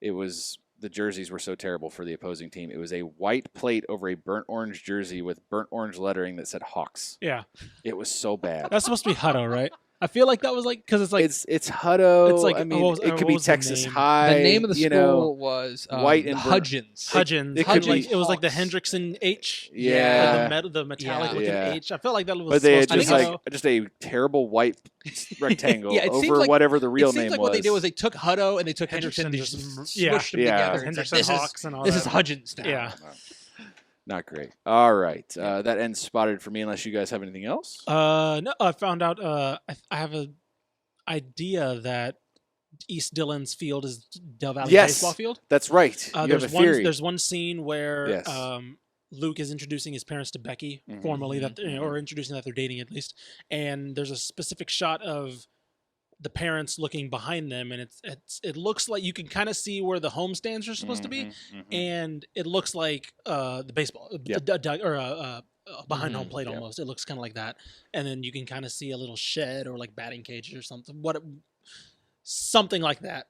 S1: it was the jerseys were so terrible for the opposing team. It was a white plate over a burnt orange jersey with burnt orange lettering that said Hawks.
S2: Yeah,
S1: It was so bad.
S2: that's supposed to be Hutto, right? I feel like that was like because it's like
S1: it's Hutto.
S2: it's like-
S1: I mean,
S2: what was-
S1: it
S2: what
S1: could be
S2: was the
S1: Texas
S2: name?
S1: High.
S3: The name of the
S1: you
S3: school
S1: know.
S3: was
S1: white and burnt-
S3: Hudgens.
S2: Hudgens.
S1: it could
S2: like,
S1: be-
S2: it was like the
S3: Hawks.
S2: Hendrickson H.
S1: Yeah.
S2: the metallic
S3: Yeah.
S2: with
S1: Yeah.
S2: an H. I felt like that was.
S1: But they had
S2: supposed
S1: just
S2: to be
S1: like
S2: Hutto.
S1: just a terrible white rectangle
S3: Yeah, it seems
S1: over
S3: like-
S1: whatever the real
S3: it seems
S1: name
S3: like
S1: was.
S3: what they did was they took Hutto and they took Hendrickson,
S2: Hendrickson
S3: they
S2: just-
S3: just
S2: yeah.
S3: smushed them
S1: Yeah.
S3: together. It's like,
S2: Hendrickson
S3: this
S2: Hawks and all
S3: this
S2: that.
S3: is Hudgens now.
S2: Yeah.
S1: Not great. All right. That ends spotted for me unless you guys have anything else.
S2: No, I found out. I have a idea that East Dillon's field is Del Valley
S1: Yes.
S2: baseball field.
S1: That's right. You have a theory.
S2: There's one scene where
S1: Yes.
S2: Luke is introducing his parents to Becky
S1: Mhm.
S2: formally, that or introducing that they're dating at least, and there's a specific shot of the parents looking behind them, and it looks like you can kind of see where the home stands are supposed to be,
S1: Mhm, mhm.
S2: and it looks like the baseball
S1: Yep.
S2: behind home
S3: Mhm.
S2: plate
S1: Yep.
S2: almost. It looks kind of like that, and then you can kind of see a little shed or like batting cages or something like that.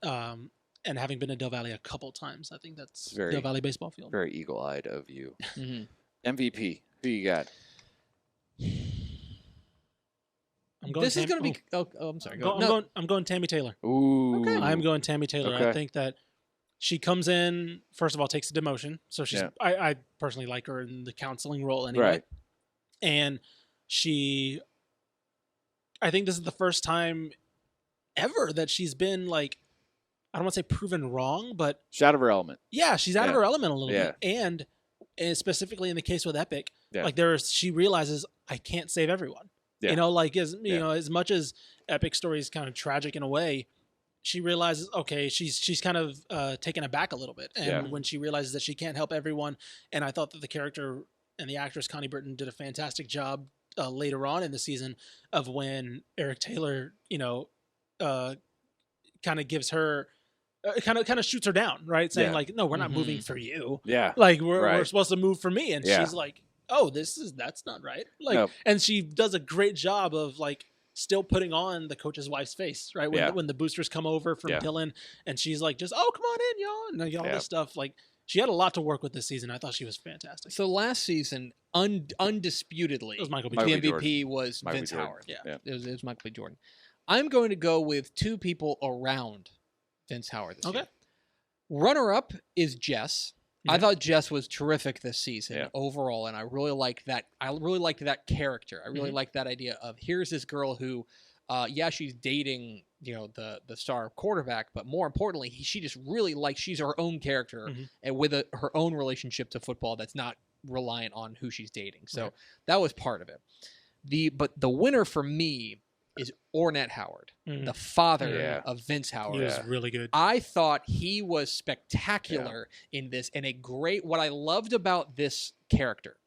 S2: And having been to Del Valley a couple times, I think that's
S1: Very-
S2: Del Valley baseball field.
S1: Very eagle-eyed of you.
S3: Mhm.
S1: MVP. Who you got?
S2: I'm going.
S3: This is going to be. Oh, I'm sorry. Go.
S2: I'm
S3: No.
S2: going. I'm going Tammy Taylor.
S1: Ooh.
S3: Okay.
S2: I'm going Tammy Taylor.
S1: Okay.
S2: I think that she comes in, first of all, takes a demotion. So she's
S1: Yeah.
S2: I personally like her in the counseling role anyway.
S1: Right.
S2: And I think this is the first time ever that she's been like, I don't want to say proven wrong, but
S1: She's out of her element.
S2: yeah, she's out of
S1: Yeah.
S2: her element a little
S1: Yeah.
S2: bit. And specifically in the case with Epic,
S1: Yeah.
S2: like she realizes I can't save everyone.
S1: Yeah.
S2: You know, like as
S1: Yeah.
S2: you know, as much as Epic's story is kind of tragic in a way, she realizes, okay, she's kind of taken aback a little bit. And
S1: Yeah.
S2: when she realizes that she can't help everyone, and I thought that the character and the actress Connie Britton did a fantastic job later on in the season of when Eric Taylor, kind of gives her, kind of shoots her down, right? Saying
S1: Yeah.
S2: like, no, we're not
S3: Mhm.
S2: moving for you.
S1: Yeah.
S2: Like we're
S1: Right.
S2: supposed to move for me. And
S1: Yeah.
S2: she's like, oh, that's not right. Like,
S1: Nope.
S2: and she does a great job of like still putting on the coach's wife's face, right? When,
S1: Yeah.
S2: when the boosters come over from
S1: Yeah.
S2: Dylan, and she's like, just, oh, come on in, y'all. And all
S1: Yeah.
S2: this stuff. Like, she had a lot to work with this season. I thought she was fantastic.
S3: So last season, undisputedly,
S2: It was Michael B.
S1: Michael
S3: the
S1: B.
S3: MVP was
S1: Michael B.
S3: Vince
S1: Jordan.
S3: Howard.
S2: Yeah.
S3: It was Michael B. Jordan. I'm going to go with two people around Vince Howard this
S2: Okay.
S3: year. Runner-up is Jess. I
S2: Yeah.
S3: thought Jess was terrific this season
S1: Yeah.
S3: overall, and I really liked that. I really liked that character. I really
S2: Mhm.
S3: liked that idea of here's this girl who, she's dating the star quarterback, but more importantly, she just really likes she's her own character
S2: Mhm.
S3: and with her own relationship to football that's not reliant on who she's dating. So
S2: Right.
S3: that was part of it. But the winner for me is Ornette Howard,
S2: Mhm.
S3: the father
S1: Yeah.
S3: of Vince Howard.
S2: He was
S1: Yeah.
S2: really good.
S3: I thought he was spectacular in this, and what I loved about this character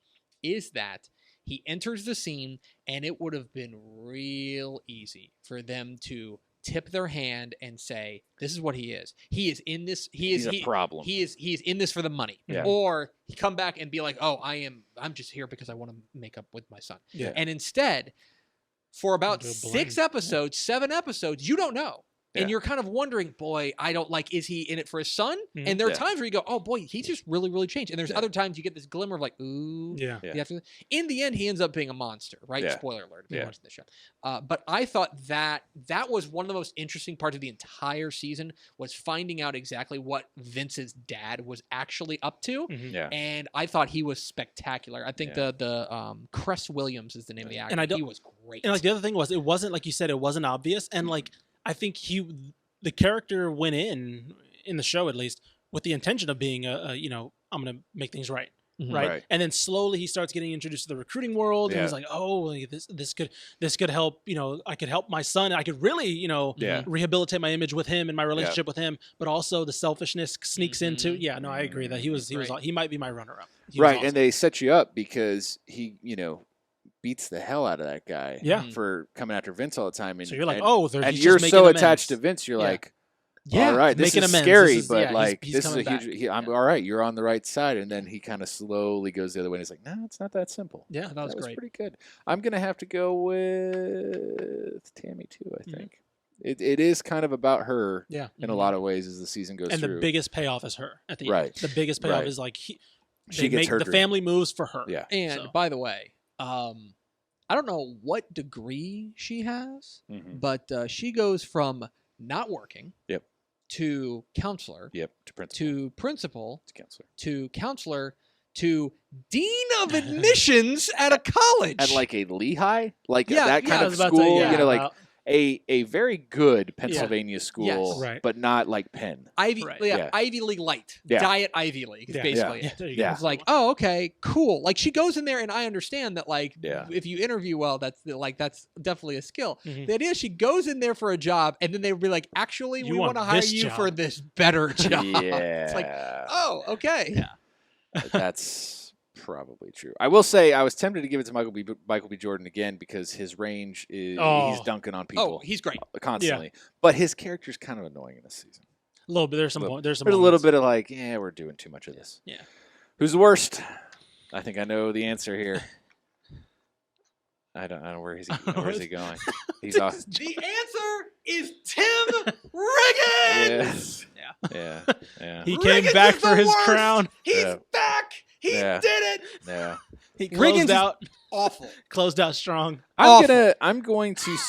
S3: is that he enters the scene, and it would have been real easy for them to tip their hand and say, "This is what he is. He is in this.
S1: He's a problem.
S3: He is in this for the money."
S1: Yeah.
S3: Or he come back and be like, "Oh, I'm just here because I want to make up with my son."
S2: Yeah.
S3: And instead, for about
S2: Go
S3: 6
S2: blind.
S3: episodes, 7 episodes, you don't know.
S1: Yeah.
S3: And you're kind of wondering, boy, I don't like, is he in it for his son?
S2: Mhm.
S3: And there are
S1: Yeah.
S3: times where you go, oh boy, he just really, really changed. And there's
S1: Yeah.
S3: other times you get this glimmer of like, ooh.
S2: Yeah.
S1: Yeah.
S3: you have to- In the end, he ends up being a monster, right?
S1: Yeah.
S3: Spoiler alert if you're
S1: Yeah.
S3: watching the show. But I thought that was one of the most interesting parts of the entire season was finding out exactly what Vince's dad was actually up to.
S2: Mhm.
S1: Yeah.
S3: And I thought he was spectacular. I think
S1: Yeah.
S3: the Cress Williams is the name of the actor.
S2: And I don't-
S3: he was great.
S2: And like the other thing was, it wasn't like you said, it wasn't obvious. And like I think the character went in the show at least with the intention of being I'm gonna make things right,
S3: Mhm.
S2: right?
S1: Right.
S2: And then slowly he starts getting introduced to the recruiting world, and
S1: Yeah.
S2: he's like, oh, like, this could help. I could help my son. I could really
S1: Yeah.
S2: rehabilitate my image with him and my relationship with him. But also the selfishness sneaks into.
S3: Mhm.
S2: Yeah, no, I agree that
S3: Great.
S2: he might be my runner up. He was
S1: Right.
S2: awesome.
S1: And they set you up because he, beats the hell out of that guy.
S2: Yeah.
S1: For coming after Vince all the time. And,
S2: So you're like,
S1: and,
S2: oh,
S1: and
S2: he's
S1: you're
S2: just making
S1: so
S2: amends.
S1: attached to Vince. You're
S2: Yeah.
S1: like,
S2: Yeah,
S1: all right, this
S2: making
S1: is
S2: amends.
S1: scary,
S2: This is-
S1: but
S2: yeah,
S1: like
S2: he's
S1: this is a
S2: coming
S1: huge.
S2: back.
S1: I'm
S2: Yeah.
S1: all right. You're on the right side, and then he kind of slowly goes the other way. And he's like, no, it's not that simple.
S2: Yeah,
S3: That was great.
S1: pretty good. I'm gonna have to go with Tammy too. I
S2: Mhm.
S1: think it is kind of about her
S2: yeah.
S1: in a lot of ways as the season goes
S2: And
S1: through.
S2: the biggest payoff is her at the
S1: Right.
S2: end. The biggest payoff
S1: Right.
S2: is like
S1: She
S2: they
S1: gets
S2: make
S1: her
S2: the
S1: dream.
S2: family moves for her.
S1: Yeah.
S3: And
S2: So-
S3: by the way, I don't know what degree she has,
S1: Mhm.
S3: but she goes from not working
S1: Yep.
S3: to counselor
S1: Yep. To principal.
S3: to principal
S1: To counselor.
S3: to counselor to dean of admissions at a college.
S1: At like a Lehigh, like
S3: Yeah,
S1: that
S3: yeah,
S1: kind
S3: I
S1: of
S2: was about to-
S1: school.
S2: yeah,
S1: Like a very good Pennsylvania school,
S3: Yes.
S2: Right.
S1: but not like Penn.
S3: Ivy,
S2: Right.
S1: Yeah.
S3: Ivy League light,
S1: Yeah.
S3: diet Ivy League. Is
S2: Yeah.
S3: basically
S2: Yeah,
S3: it.
S2: there you
S1: Yeah.
S2: go.
S3: It's like, oh, okay, cool. Like she goes in there, and I understand that. Like,
S1: Yeah.
S3: if you interview well, that's definitely a skill.
S2: Mhm.
S3: The idea is she goes in there for a job, and then they would be like, actually,
S2: You
S3: we
S2: want
S3: want to hire
S2: this
S3: you
S2: job.
S3: for this better job.
S1: Yeah.
S3: It's like, oh, okay.
S2: Yeah.
S1: That's probably true. I will say I was tempted to give it to Michael B. Jordan again because his range is he's dunking on people
S3: Oh, he's great.
S1: constantly. But his character's kind of annoying in this season.
S2: A little bit. There's some.
S1: Little-
S2: There's some.
S1: There's a little
S2: moments.
S1: bit of like, yeah, we're doing too much of this.
S2: Yeah.
S1: Who's the worst? I think I know the answer here. I don't know where's he going. He's off.
S3: The answer is Tim Riggins.
S1: Yeah. Yeah.
S2: He
S3: Riggins
S2: came back
S3: is
S2: for
S3: the
S2: his
S3: worst.
S2: crown.
S3: He's
S1: Yeah.
S3: back. He
S1: Yeah.
S3: did it.
S1: Yeah.
S2: He
S3: Riggins
S2: closed
S3: is
S2: out,
S3: awful.
S2: closed out strong.
S1: I'm going to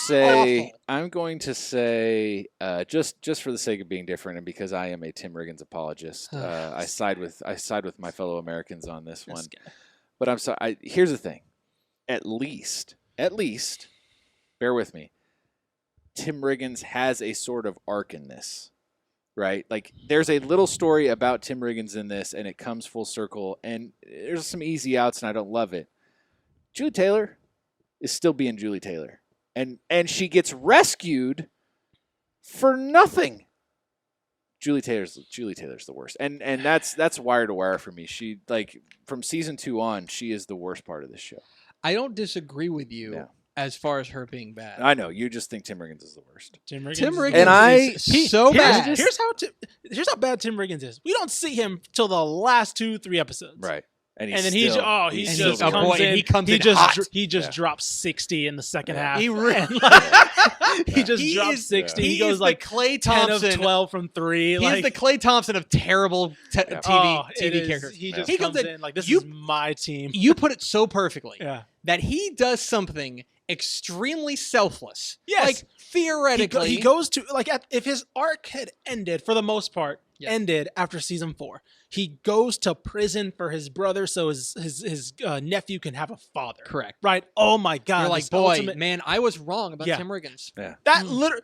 S1: say just for the sake of being different and because I am a Tim Riggins apologist, I side with my fellow Americans on this one. But I'm sorry. Here's the thing. At least, bear with me. Tim Riggins has a sort of arc in this, right? Like there's a little story about Tim Riggins in this, and it comes full circle. And there's some easy outs, and I don't love it. Julie Taylor is still being Julie Taylor, and she gets rescued for nothing. Julie Taylor's the worst, and that's wire to wire for me. She from season 2 on, she is the worst part of this show.
S3: I don't disagree with you as far as her being bad.
S1: I know you just think Tim Riggins is the worst.
S2: Tim Riggins
S3: is so bad.
S2: Here's how bad Tim Riggins is. We don't see him till the last 2-3 episodes.
S1: Right.
S2: And then he just comes in. He just drops 60 in the second half.
S3: He
S2: just drops 60.
S3: He
S2: goes
S3: is
S2: like
S3: the Klay
S2: 10
S3: Thompson
S2: of 12 from 3.
S3: He is the Klay Thompson of terrible TV characters.
S2: He just comes in like, this is my team.
S3: You put it so perfectly.
S2: Yeah.
S3: That he does something extremely selfless.
S2: Yes.
S3: Like theoretically,
S2: he goes to if his arc had ended for the most part, ended after season 4. He goes to prison for his brother so his nephew can have a father.
S3: Correct.
S2: Right? Oh my God.
S3: You're like, boy, man, I was wrong about Tim Riggins.
S1: Yeah.
S2: That literally,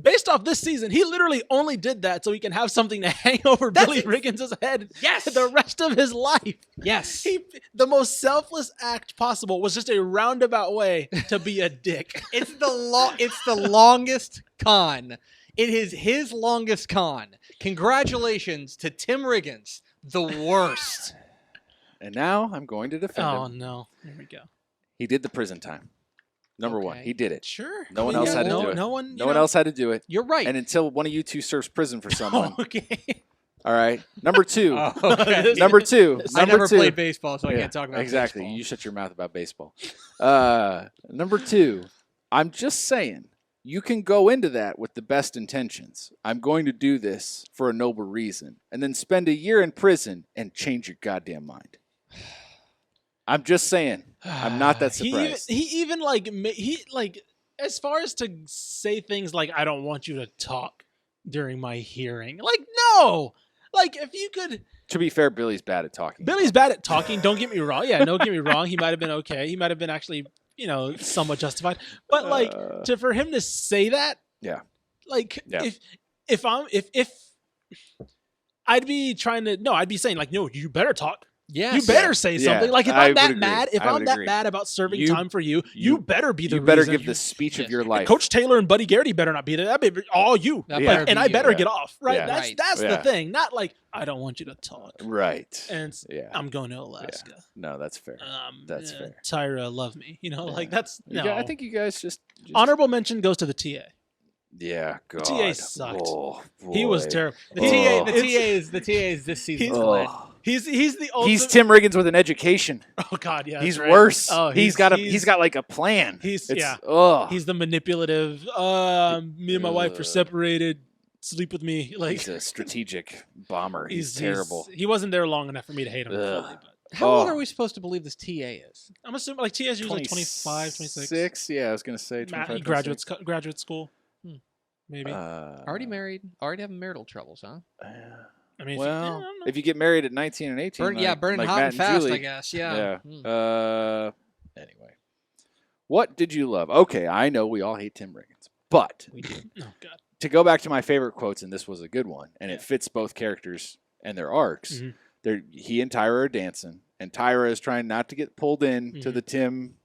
S2: based off this season, he literally only did that so he can have something to hang over Billy Riggins' head the rest of his life.
S3: Yes.
S2: The most selfless act possible was just a roundabout way to be a dick.
S3: It's the longest con. It is his longest con. Congratulations to Tim Riggins, the worst.
S1: And now I'm going to defend him.
S2: Oh, no. Here we go.
S1: He did the prison time. Number one, he did it.
S2: Sure.
S1: No one else had to do it.
S2: No one
S1: else had to do it.
S3: You're right.
S1: And until one of you two serves prison for someone.
S2: Okay.
S1: All right. Number 2.
S3: Okay.
S1: Number 2.
S3: I never played baseball, so I can't talk about
S1: exactly.
S3: baseball.
S1: You shut your mouth about baseball. Number 2, I'm just saying, you can go into that with the best intentions. I'm going to do this for a noble reason. And then spend a year in prison and change your goddamn mind. I'm just saying. I'm not that surprised.
S2: He even as far as to say things like, I don't want you to talk during my hearing. Like, no. Like, if you could.
S1: To be fair, Billy's bad at talking.
S2: Billy's bad at talking. Don't get me wrong. Yeah, don't get me wrong. He might have been okay. He might have been actually, somewhat justified. But for him to say that, if I'd be I'd be saying like, no, you better talk.
S3: Yes.
S2: You better say something.
S1: Yeah,
S2: Like if I'm that mad, if I'm that
S1: agree.
S2: mad about serving time for you, you better be the
S1: You better
S2: reason.
S1: give the speech of your life.
S2: Coach Taylor and Buddy Garrity better not be there. That be all you.
S3: That
S2: And I better get off. Right.
S1: Yeah.
S2: That's the thing. Not like I don't want you to talk.
S1: Right.
S2: And I'm going to Alaska.
S1: Yeah. No, that's fair. That's fair.
S2: Tyra, love me. Like that's no.
S1: I think you guys just
S2: honorable mention goes to the TA.
S1: Yeah, God.
S2: The TA sucked.
S1: Oh,
S2: He was terrible.
S3: The TA is this season's Glenn.
S2: He's the ultimate.
S1: He's Tim Riggins with an education.
S2: Oh God, yeah.
S1: He's
S2: right.
S1: worse.
S2: Oh,
S1: he's got like a plan.
S2: He's
S1: He's
S2: the manipulative. Me and my wife are separated. Sleep with me. Like
S1: he's a strategic bomber. He's terrible.
S2: He wasn't there long enough for me to hate him fully. But
S3: how old are we supposed to believe this TA is?
S2: I'm assuming like TA is usually 25, 26.
S1: 6? Yeah, I was gonna say 25.
S2: Graduate school. Maybe.
S3: Already married. Already having marital troubles, huh?
S2: I mean,
S1: if you get married at 19 and 18,
S3: burning
S1: like
S3: hot
S1: Matt
S3: and fast,
S1: Julie,
S3: I guess. Yeah.
S1: Anyway, what did you love? Okay, I know we all hate Tim Riggins, but
S2: we do. Oh God.
S1: To go back to my favorite quotes, and this was a good one, and it fits both characters and their arcs. Mm-hmm. He and Tyra are dancing, and Tyra is trying not to get pulled in to the Tim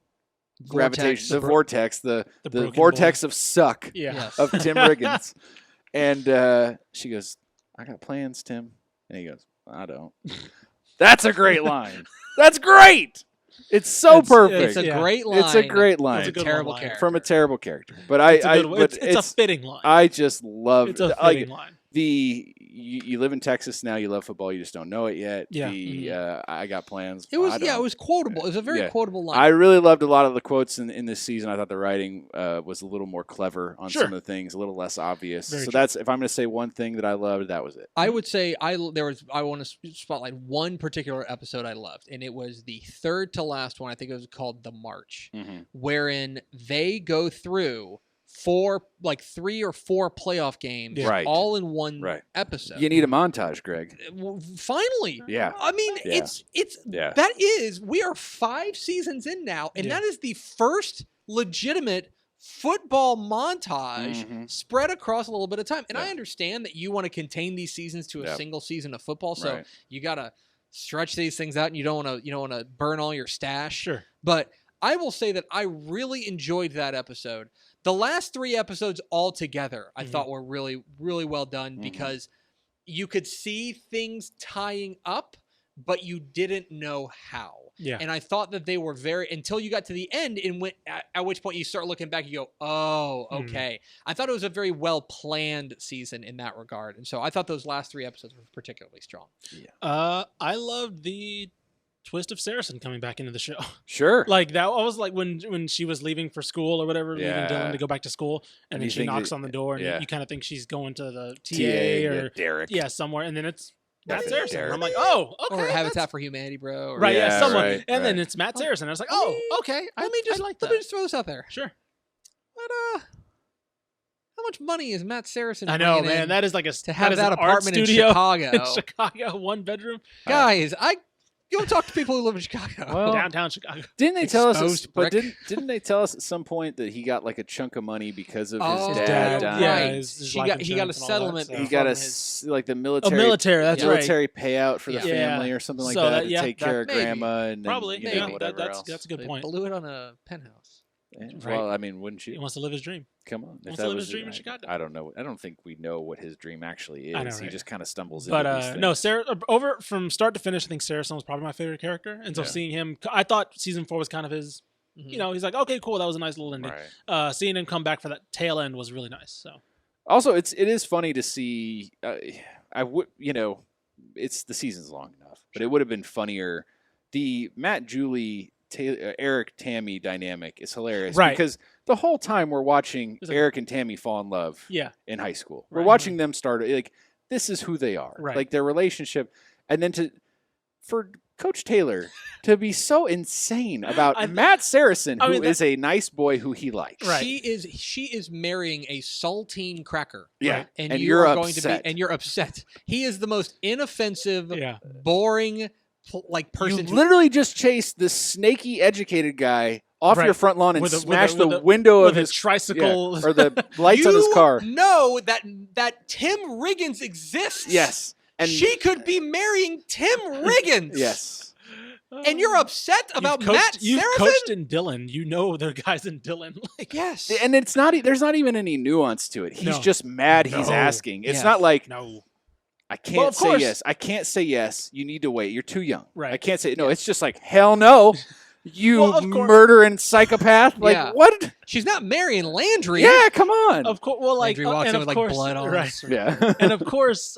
S1: gravitation, the vortex, the vortex of suck of Tim Riggins. And she goes, I got plans, Tim. And he goes, I don't. That's a great line. That's great. It's so perfect.
S3: It's a great line.
S1: It's a great line.
S3: It's a terrible character.
S1: From a terrible character. But
S2: it's a fitting line.
S1: I just love
S2: it's a fitting line.
S1: you live in Texas now. You love football. You just don't know it yet.
S2: Yeah.
S1: I got plans.
S3: It was quotable. It was a very quotable line.
S1: I really loved a lot of the quotes in this season. I thought the writing was a little more clever on some of the things, a little less obvious.
S2: Very
S1: so
S2: true.
S1: that's if I'm going to say one thing that I loved, that was it.
S3: I would say I want to spotlight one particular episode I loved, and it was the third to last one. I think it was called The March, wherein they go through 3 or 4 playoff games all in one episode.
S1: You need a montage, Greg.
S3: Finally.
S1: Yeah.
S3: I mean, we are 5 seasons in now, and that is the first legitimate football montage spread across a little bit of time. And I understand that you want to contain these seasons to a single season of football, so you got to stretch these things out, and you don't want to burn all your stash.
S2: Sure.
S3: But I will say that I really enjoyed that episode. The last 3 episodes all together, I thought were really, really well done because you could see things tying up, but you didn't know how.
S2: Yeah.
S3: And I thought that they were until you got to the end, at which point you start looking back and you go, oh, okay. I thought it was a very well-planned season in that regard. And so I thought those last 3 episodes were particularly strong.
S2: Yeah. I loved the twist of Saracen coming back into the show.
S1: Sure.
S2: Like that, I was like when she was leaving for school or whatever, leaving Dylan to go back to school, and then she knocks on the door, and you kind of think she's going to the TA or
S1: Derek.
S2: somewhere, and then it's Matt
S1: Definitely
S2: Saracen.
S1: Derek.
S2: I'm like, oh, okay.
S3: Or Habitat for Humanity, bro. Or,
S2: Right, someone.
S1: Right,
S2: and then it's Matt Saracen. I was like, oh, okay.
S3: Let me just throw this out there.
S2: Sure.
S3: But, how much money is Matt Saracen?
S2: I know,
S3: bringing
S2: man.
S3: in
S2: That is like
S3: to have that
S2: an art
S3: apartment in
S2: studio
S3: Chicago.
S2: in Chicago, 1 bedroom.
S3: Guys, go talk to people who live in Chicago.
S1: Well,
S2: Downtown Chicago.
S1: Didn't they tell us?
S3: Exposed
S1: But
S3: brick.
S1: didn't they tell us at some point that he got like a chunk of money because of his
S2: his
S1: dad
S2: dad,
S1: dying?
S2: yeah,
S3: Right.
S2: his
S3: he
S2: life
S3: got a
S2: insurance and all that,
S3: settlement.
S2: so.
S1: He got like the military.
S2: That's
S1: military payout for the
S3: Yeah.
S1: family or something like
S2: So
S1: that
S2: that-
S1: to take care of
S3: maybe.
S1: grandma and then,
S2: Probably.
S1: you know,
S3: Maybe.
S1: whatever
S2: that's
S1: else.
S2: a good
S3: They
S2: point.
S3: blew it on a penthouse.
S1: Yeah.
S2: Right.
S1: Well, I mean, wouldn't
S2: He
S1: you?
S2: wants to live his dream.
S1: Come on. If
S2: Wants
S1: that
S2: to live
S1: was
S2: his dream in Chicago.
S1: I don't know. I don't think we know what his dream actually is.
S2: I know,
S1: He
S2: right?
S1: just kind of stumbles
S2: But
S1: into these things.
S2: no, Sarah, over from start to finish, I think Saracen was probably my favorite character, and so seeing him, I thought season 4 was kind of his. You know, he's like, okay, cool, that was a nice little ending.
S1: Right.
S2: Seeing him come back for that tail end was really nice. So
S1: Also, it is funny to see. I would, it's the season's long enough, but it would have been funnier. The Matt, Julie, Eric, Tammy dynamic is hilarious,
S2: Right.
S1: Because the whole time we're watching
S2: It's like-
S1: Eric and Tammy fall in love.
S2: yeah,
S1: In high school, we're
S2: Right.
S1: watching them start. Like, this is who they are.
S2: Right.
S1: Like their relationship, and then for Coach Taylor to be so insane about Matt Saracen, who is a nice boy who he likes.
S2: Right.
S3: She is marrying a saltine cracker.
S1: Yeah.
S3: Right? And
S1: you're
S3: are going to
S1: upset.
S3: be, and you're upset. He is the most inoffensive,
S2: Yeah.
S3: boring, person.
S1: You literally just chased the snaky, educated guy off
S2: Right.
S1: your front lawn and
S2: With a-
S1: smashed
S2: with
S1: the
S2: a-
S1: window
S2: with
S1: of
S2: a
S1: his
S2: tricycle.
S1: or the lights on his car.
S3: You know that Tim Riggins exists.
S1: Yes, and
S3: she could be marrying Tim Riggins.
S1: yes,
S3: And you're upset about Matt
S2: You've
S3: Saracen?
S2: coached in Dylan. You know the guys in Dylan. Like,
S3: Yes.
S1: and it's not. There's not even any nuance to it. He's
S2: No.
S1: just mad. He's
S2: No.
S1: asking. It's
S3: Yeah.
S1: not like
S2: no.
S1: I can't
S2: Well, of
S1: say
S2: course.
S1: yes. I can't say yes. You need to wait. You're too young.
S2: Right.
S1: I can't say no. It's just like hell no. You
S2: Well, of course.
S1: murdering psychopath. Like
S3: Yeah.
S1: what?
S3: She's not marrying Landry.
S1: Yeah, come on.
S2: Of course. Well, like,
S3: Landry walks
S2: and
S3: in
S2: of
S3: with
S2: course,
S3: like blood on
S2: right.
S3: his
S1: Yeah.
S2: And of course,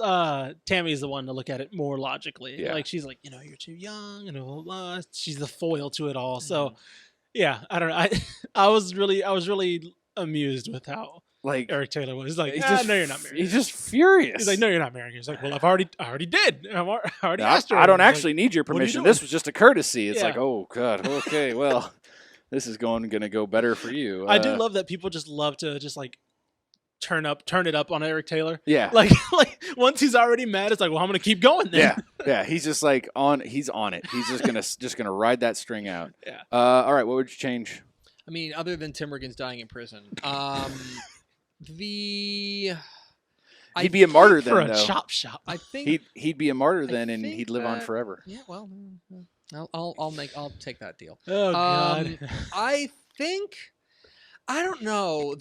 S2: Tammy's the one to look at it more logically.
S1: Yeah.
S2: Like she's like, you're too young, and blah, blah, blah. She's the foil to it all. So, yeah, I don't know. I was really amused with how
S1: Like
S2: Eric Taylor was. He's like,
S1: he's
S2: no, you're not marrying.
S1: He's
S2: her."
S1: just furious.
S2: He's like, no, you're not marrying. her." He's like, well, I already did. I already
S1: No,
S2: asked her.
S1: I don't
S2: He's like,
S1: actually need your
S2: "What are you
S1: permission.
S2: doing?"
S1: This was just a courtesy. It's
S2: Yeah.
S1: like, oh god, okay, well, this is going to go better for you.
S2: I do love that people just love to just like turn it up on Eric Taylor.
S1: Yeah,
S2: Like once he's already mad, it's like, well, I'm gonna keep going then.
S1: yeah, yeah. He's just like he's on it. He's just gonna ride that string out.
S2: Yeah.
S1: All right, what would you change?
S3: I mean, other than Tim Riggins dying in prison,
S1: He'd be a martyr
S2: For
S1: then,
S2: a
S1: though.
S2: chop shop.
S3: I think
S1: He'd be a martyr then, and
S3: think
S1: he'd live on
S3: that-
S1: forever.
S3: Yeah, well, I'll take that deal.
S2: Oh god.
S3: I think I don't know.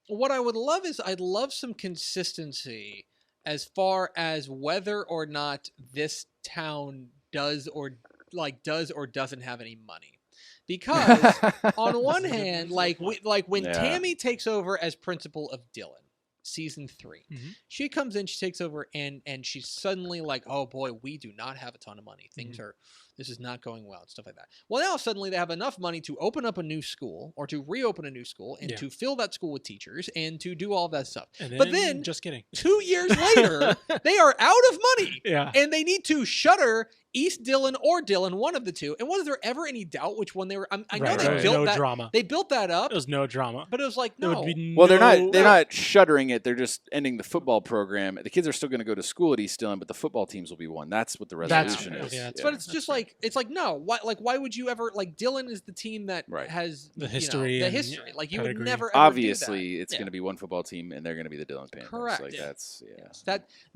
S3: What I would love is I'd love some consistency as far as whether or not this town does or doesn't have any money. Because on one hand, like when
S1: Yeah.
S3: Tammy takes over as principal of Dylan, season 3.
S2: Mm-hmm.
S3: She comes in, she takes over, and she's suddenly like, oh boy, we do not have a ton of money. Things are, this is not going well and stuff like that. Well, now suddenly they have enough money to open up a new school or to reopen a new school and to fill that school with teachers and to do all that stuff. But then,
S2: just kidding,
S3: 2 years later, they are out of money.
S2: Yeah.
S3: And they need to shutter East Dillon or Dillon, one of the two. And was there ever any doubt which one they were? I know they built that.
S2: Drama.
S3: They built that up.
S2: There was no drama.
S3: But it was like, no.
S1: Well, they're not shuttering it. They're just ending the football program. The kids are still going to go to school at East Dillon, but the football teams will be one. That's what the resolution is.
S2: Yeah,
S3: but it's just like, it's like, no. Why would you ever, like, Dillon is the team that has
S2: the history.
S3: Like, you would never ever
S1: Obviously,
S3: do that.
S1: it's going to be one football team, and they're going to be the Dillon Panthers.
S3: Correct.
S1: Like, that's,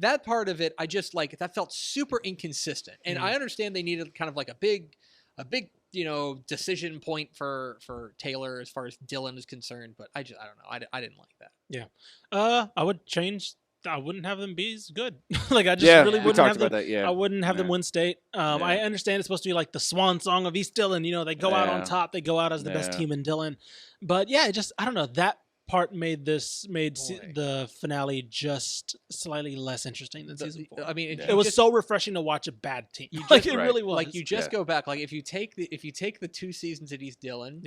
S3: That part of it, I just, like, that felt super inconsistent. And I understand they needed kind of like a big decision point for Taylor as far as Dillon is concerned, but I don't know. I didn't like that.
S2: Yeah. I would change. I wouldn't have them be as good. Like, I just really wouldn't have them. I wouldn't have them win state. I understand it's supposed to be like the swan song of East Dillon. They go out on top. They go out as the best team in Dillon. But yeah, I don't know. That part made the finale just slightly less interesting than season 4.
S3: I mean,
S2: it was so refreshing to watch a bad team. It really was.
S3: Like, you just go back. Like, if you take the 2 seasons at East Dillon,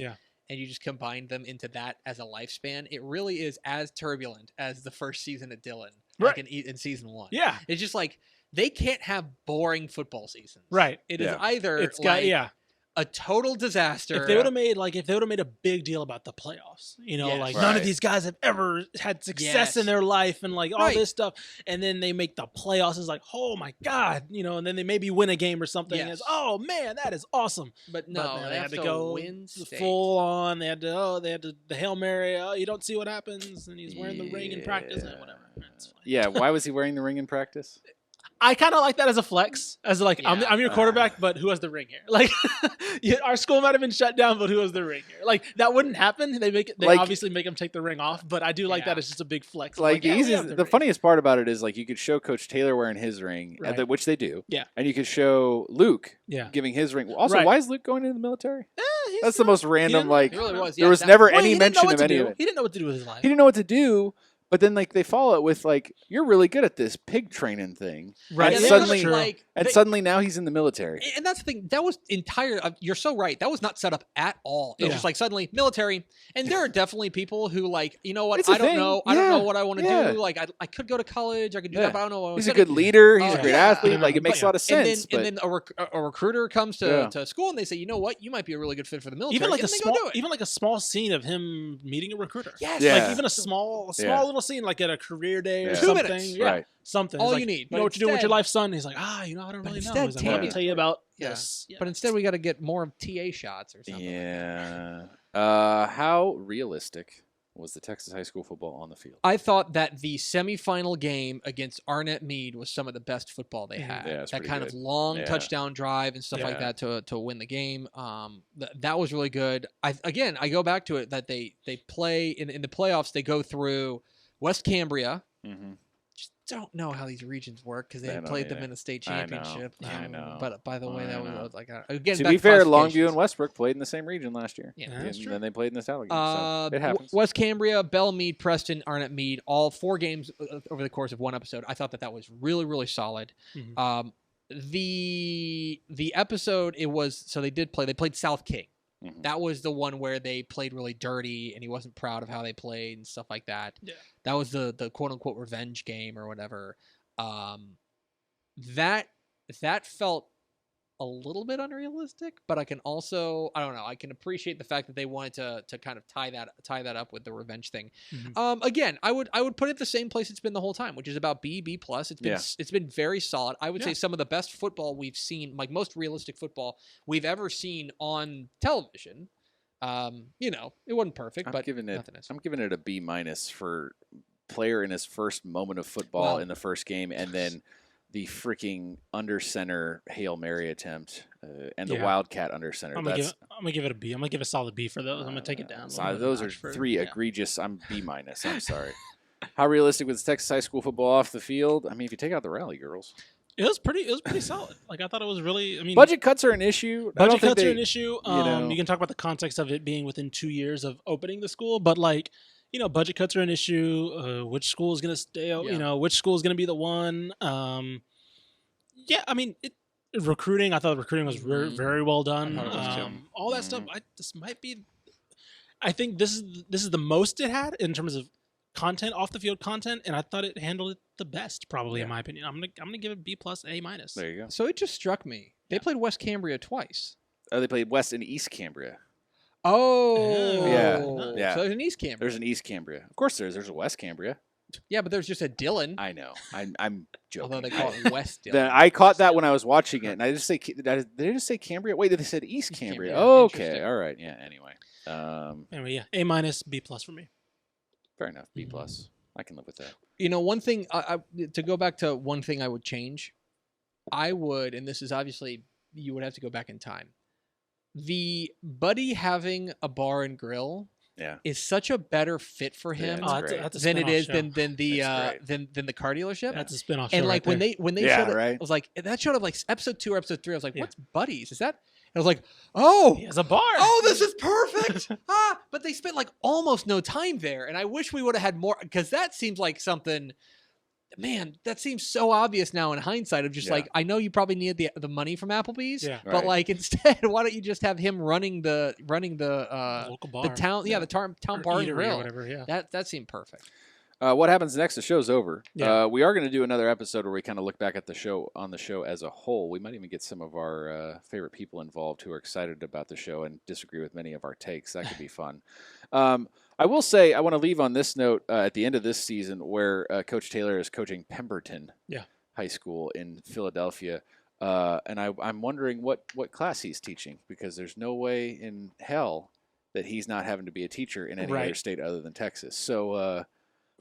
S3: and you just combine them into that as a lifespan, it really is as turbulent as the first season at Dillon, like in season 1.
S2: Yeah,
S3: it's just like they can't have boring football seasons.
S2: Right.
S3: It is either a total disaster.
S2: If they would have made a big deal about the playoffs, none of these guys have ever had success in their life and like all this stuff, and then they make the playoffs, is like, oh my god, and then they maybe win a game or something. Yes. It's, oh man, that is awesome.
S3: But no,
S2: they
S3: had
S2: to go
S3: win state.
S2: Full on. They had to the Hail Mary. Oh, you don't see what happens, and he's wearing the ring in practice and whatever.
S1: Yeah, why was he wearing the ring in practice?
S2: I kind of like that as a flex, as like, I'm your quarterback, but who has the ring here? Like, our school might have been shut down, but who has the ring here? Like, that wouldn't happen. They obviously make him take the ring off, but I do like that as just a big flex.
S1: Like, the funniest part about it is, like, you could show Coach Taylor wearing his ring, which they do.
S2: Yeah.
S1: And you could show Luke giving his ring. Also, why is Luke going into the military? That's the most random, like,
S3: really was.
S1: There was never any mention of any of it.
S2: He didn't know what to do with his life.
S1: He didn't know what to do. But then, like, they follow it with, like, you're really good at this pig training thing.
S2: Right.
S1: And suddenly now he's in the military.
S3: And that's the thing. That was you're so right. That was not set up at all. It was just like suddenly military. And there are definitely people who, like, you know what? I don't know. I don't know what I want to do. Like, I could go to college. I could do that, but I don't know what I want to do.
S1: He's a good leader. He's a great athlete. Like, it makes a lot of sense.
S3: And then a recruiter comes to school and they say, you know what? You might be a really good fit for the military.
S2: Even like a small scene of him meeting a recruiter.
S3: Yes.
S2: Yeah. Like, even a small little scene, like at a career day or
S3: 2
S2: something.
S3: minutes.
S2: Yeah. Something.
S3: All
S2: like,
S3: you need.
S2: You know what you're doing with your life, son? He's like, I don't really know. He's like, I'm going to tell you about this.
S3: Yeah. But instead, we got to get more of TA shots or something.
S1: Yeah. How realistic was the Texas high school football on the field?
S3: I thought that the semifinal game against Arnett Meade was some of the best football they had.
S1: Yeah,
S3: that kind of long touchdown drive and stuff like that to win the game. That was really good. I go back to it that they play in the playoffs. They go through West Cambria.
S1: Mm-hmm.
S3: Just don't know how these regions work because they played them in a state championship.
S1: I know.
S3: But by the way, that was like again.
S1: To be fair, Longview and Westbrook played in the same region last year.
S3: Yeah,
S1: that's true. Then they played in the title game. So it happens.
S3: West Cambria, Bell Meade, Preston, Arnett Meade, all 4 games over the course of one episode. I thought that was really, really solid.
S2: Mm-hmm.
S3: The episode they played South King.
S1: Mm-hmm. That
S3: That was the one where they played really dirty and he wasn't proud of how they played and stuff like that.
S2: Yeah.
S3: That was the quote unquote revenge game or whatever. That felt a little bit unrealistic, but I can also, I don't know, I can appreciate the fact that they wanted to kind of tie that up with the revenge thing.
S2: Mm-hmm.
S3: Again, I would put it the same place it's been the whole time, which is about B+. It's been very solid. I would say some of the best football we've seen, like most realistic football we've ever seen on television. It wasn't perfect, but
S1: I'm giving it a B- for player in his first moment of football in the first game, and then the freaking under center Hail Mary attempt and the Wildcat under center.
S2: I'm gonna give it a B. I'm gonna give a solid B for those. I'm gonna take it down.
S1: Those are 3 egregious. I'm B-. I'm sorry. How realistic was Texas high school football off the field? I mean, if you take out the Rally Girls,
S2: it was pretty solid. Like, I thought it was really. I mean,
S1: budget cuts are an issue.
S2: Budget cuts are an issue. You can talk about the context of it being within 2 years of opening the school, but like, budget cuts are an issue. Which school is going to stay?
S3: Yeah.
S2: Which school is going to be the one? Yeah, I mean, recruiting. I thought recruiting was very,
S3: Mhm.
S2: very well done.
S3: I thought it was too.
S2: All that stuff. This might be. I think this is the most it had in terms of content, off the field content, and I thought it handled it the best, probably in my opinion. I'm gonna give it B plus A minus.
S1: There you go.
S3: So it just struck me. They played West Cambria twice.
S1: Oh, they played West and East Cambria.
S3: Oh.
S1: Yeah. Yeah.
S3: So there's an East Cambria.
S1: There's an East Cambria. Of course, there's a West Cambria.
S3: Yeah, but there's just a Dillon.
S1: I know. I'm joking.
S3: Although they call it West Dillon.
S1: I caught that when I was watching it, and I just say, did they just say Cambria? Wait, they said East Cambria.
S3: Cambria.
S1: Oh, okay,
S3: Interesting.
S1: all right, yeah. Anyway,
S2: Anyway, yeah, A minus, B plus for me.
S1: fair enough. B plus. I can live with that.
S3: One thing to go back to one thing I would change, I would, and this is obviously you would have to go back in time. The Buddy having a bar and grill is such a better fit for him
S1: that's
S2: a
S3: than it
S2: spin-off
S3: is
S2: show.
S3: than the
S1: That's
S3: than the car dealership.
S2: That's a spin-off
S3: And
S2: show
S3: like
S2: right
S3: when they
S1: Yeah,
S3: showed it,
S1: right.
S3: I was like, that showed up like episode 2 or episode 3. I was like,
S2: Yeah.
S3: what's Buddies? Is that? And I was like, oh,
S2: he has a bar.
S3: oh, this is perfect. But they spent like almost no time there, and I wish we would have had more because that seems like something. Man, that seems so obvious now in hindsight. Of just
S1: Yeah.
S3: like, I know you probably need the money from Applebee's,
S2: Yeah.
S3: but
S1: Right.
S3: like instead, why don't you just have him running the
S2: local bar.
S3: the town, the town
S2: Or
S3: bar and
S2: eatery or
S3: grill.
S2: whatever. Yeah.
S3: That seemed perfect.
S1: What happens next? The show's over.
S2: Yeah.
S1: We are going to do another episode where we kind of look back at the show as a whole. We might even get some of our favorite people involved who are excited about the show and disagree with many of our takes. That could be fun. I will say I want to leave on this note at the end of this season where Coach Taylor is coaching Pemberton High School in Philadelphia. And I'm wondering what class he's teaching, because there's no way in hell that he's not having to be a teacher in any other state other than Texas. So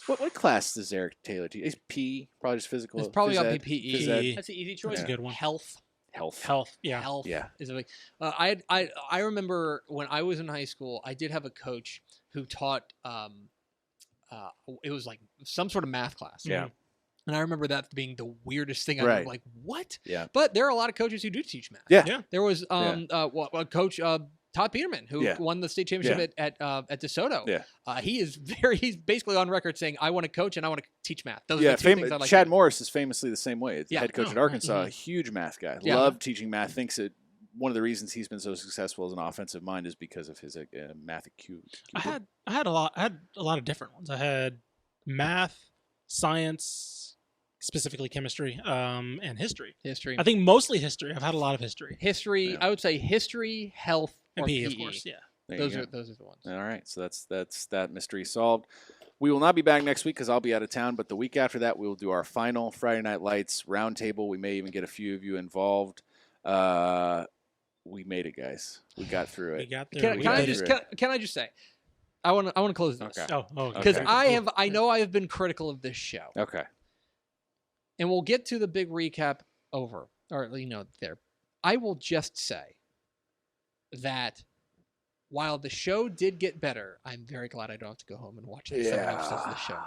S1: what class does Eric Taylor teach? Is P, probably just physical?
S3: It's probably
S1: phys
S3: got
S1: ed?
S3: PPE.
S1: Phys ed?
S3: That's an easy choice.
S2: That's a good one.
S3: Health.
S1: Health.
S2: Yeah.
S3: Health
S1: Yeah.
S3: is a big. I remember when I was in high school, I did have a coach who taught. It was like some sort of math class.
S1: Yeah.
S3: And I remember that being the weirdest thing. I
S1: Right.
S3: was like, what?
S1: Yeah.
S3: But there are a lot of coaches who do teach math.
S1: Yeah.
S2: Yeah.
S3: There was Coach Todd Peterman who
S1: Yeah.
S3: won the state championship at DeSoto.
S1: Yeah.
S3: He's basically on record saying, I want to coach and I want to teach math. Those are
S1: Yeah,
S3: the two things I like.
S1: Chad
S3: to do.
S1: Morris is famously the same way.
S3: Yeah.
S1: Head coach
S2: Oh,
S1: at
S2: right.
S1: Arkansas, a huge math guy.
S3: Yeah.
S1: Loved teaching math. Thinks that one of the reasons he's been so successful as an offensive mind is because of his math IQ.
S2: I had a lot of different ones. I had math, science, specifically chemistry, and history.
S3: History.
S2: I think mostly history. I've had a lot of history.
S3: History.
S1: Yeah.
S3: I would say history, health,
S2: And
S3: or
S2: PE,
S3: PE.
S2: of course. Yeah.
S1: There you
S3: Those
S1: go.
S3: are the ones.
S1: All right, so that's that mystery solved. We will not be back next week because I'll be out of town, but the week after that, we will do our final Friday Night Lights roundtable. We may even get a few of you involved. We made it, guys. We got through
S2: We
S1: it.
S2: got there.
S3: Can,
S2: We
S3: can I
S2: did
S3: just
S2: it.
S3: can I just say, I want to close this
S1: Okay.
S2: Oh,
S3: because
S1: Okay.
S3: I know I have been critical of this show,
S1: Okay.
S3: and we'll get to the big recap there. I will just say that while the show did get better, I'm very glad I don't have to go home and watch the 7 episodes of the show.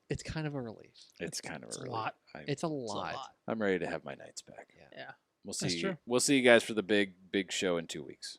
S3: It's kind of a relief.
S1: It's kind of
S2: It's a
S1: relief.
S2: lot.
S3: It's a
S2: It's a
S3: lot.
S2: lot.
S1: I'm ready to have my nights back.
S2: Yeah.
S1: We'll
S2: That's
S1: see.
S2: true.
S1: We'll see you guys for the big show in 2 weeks.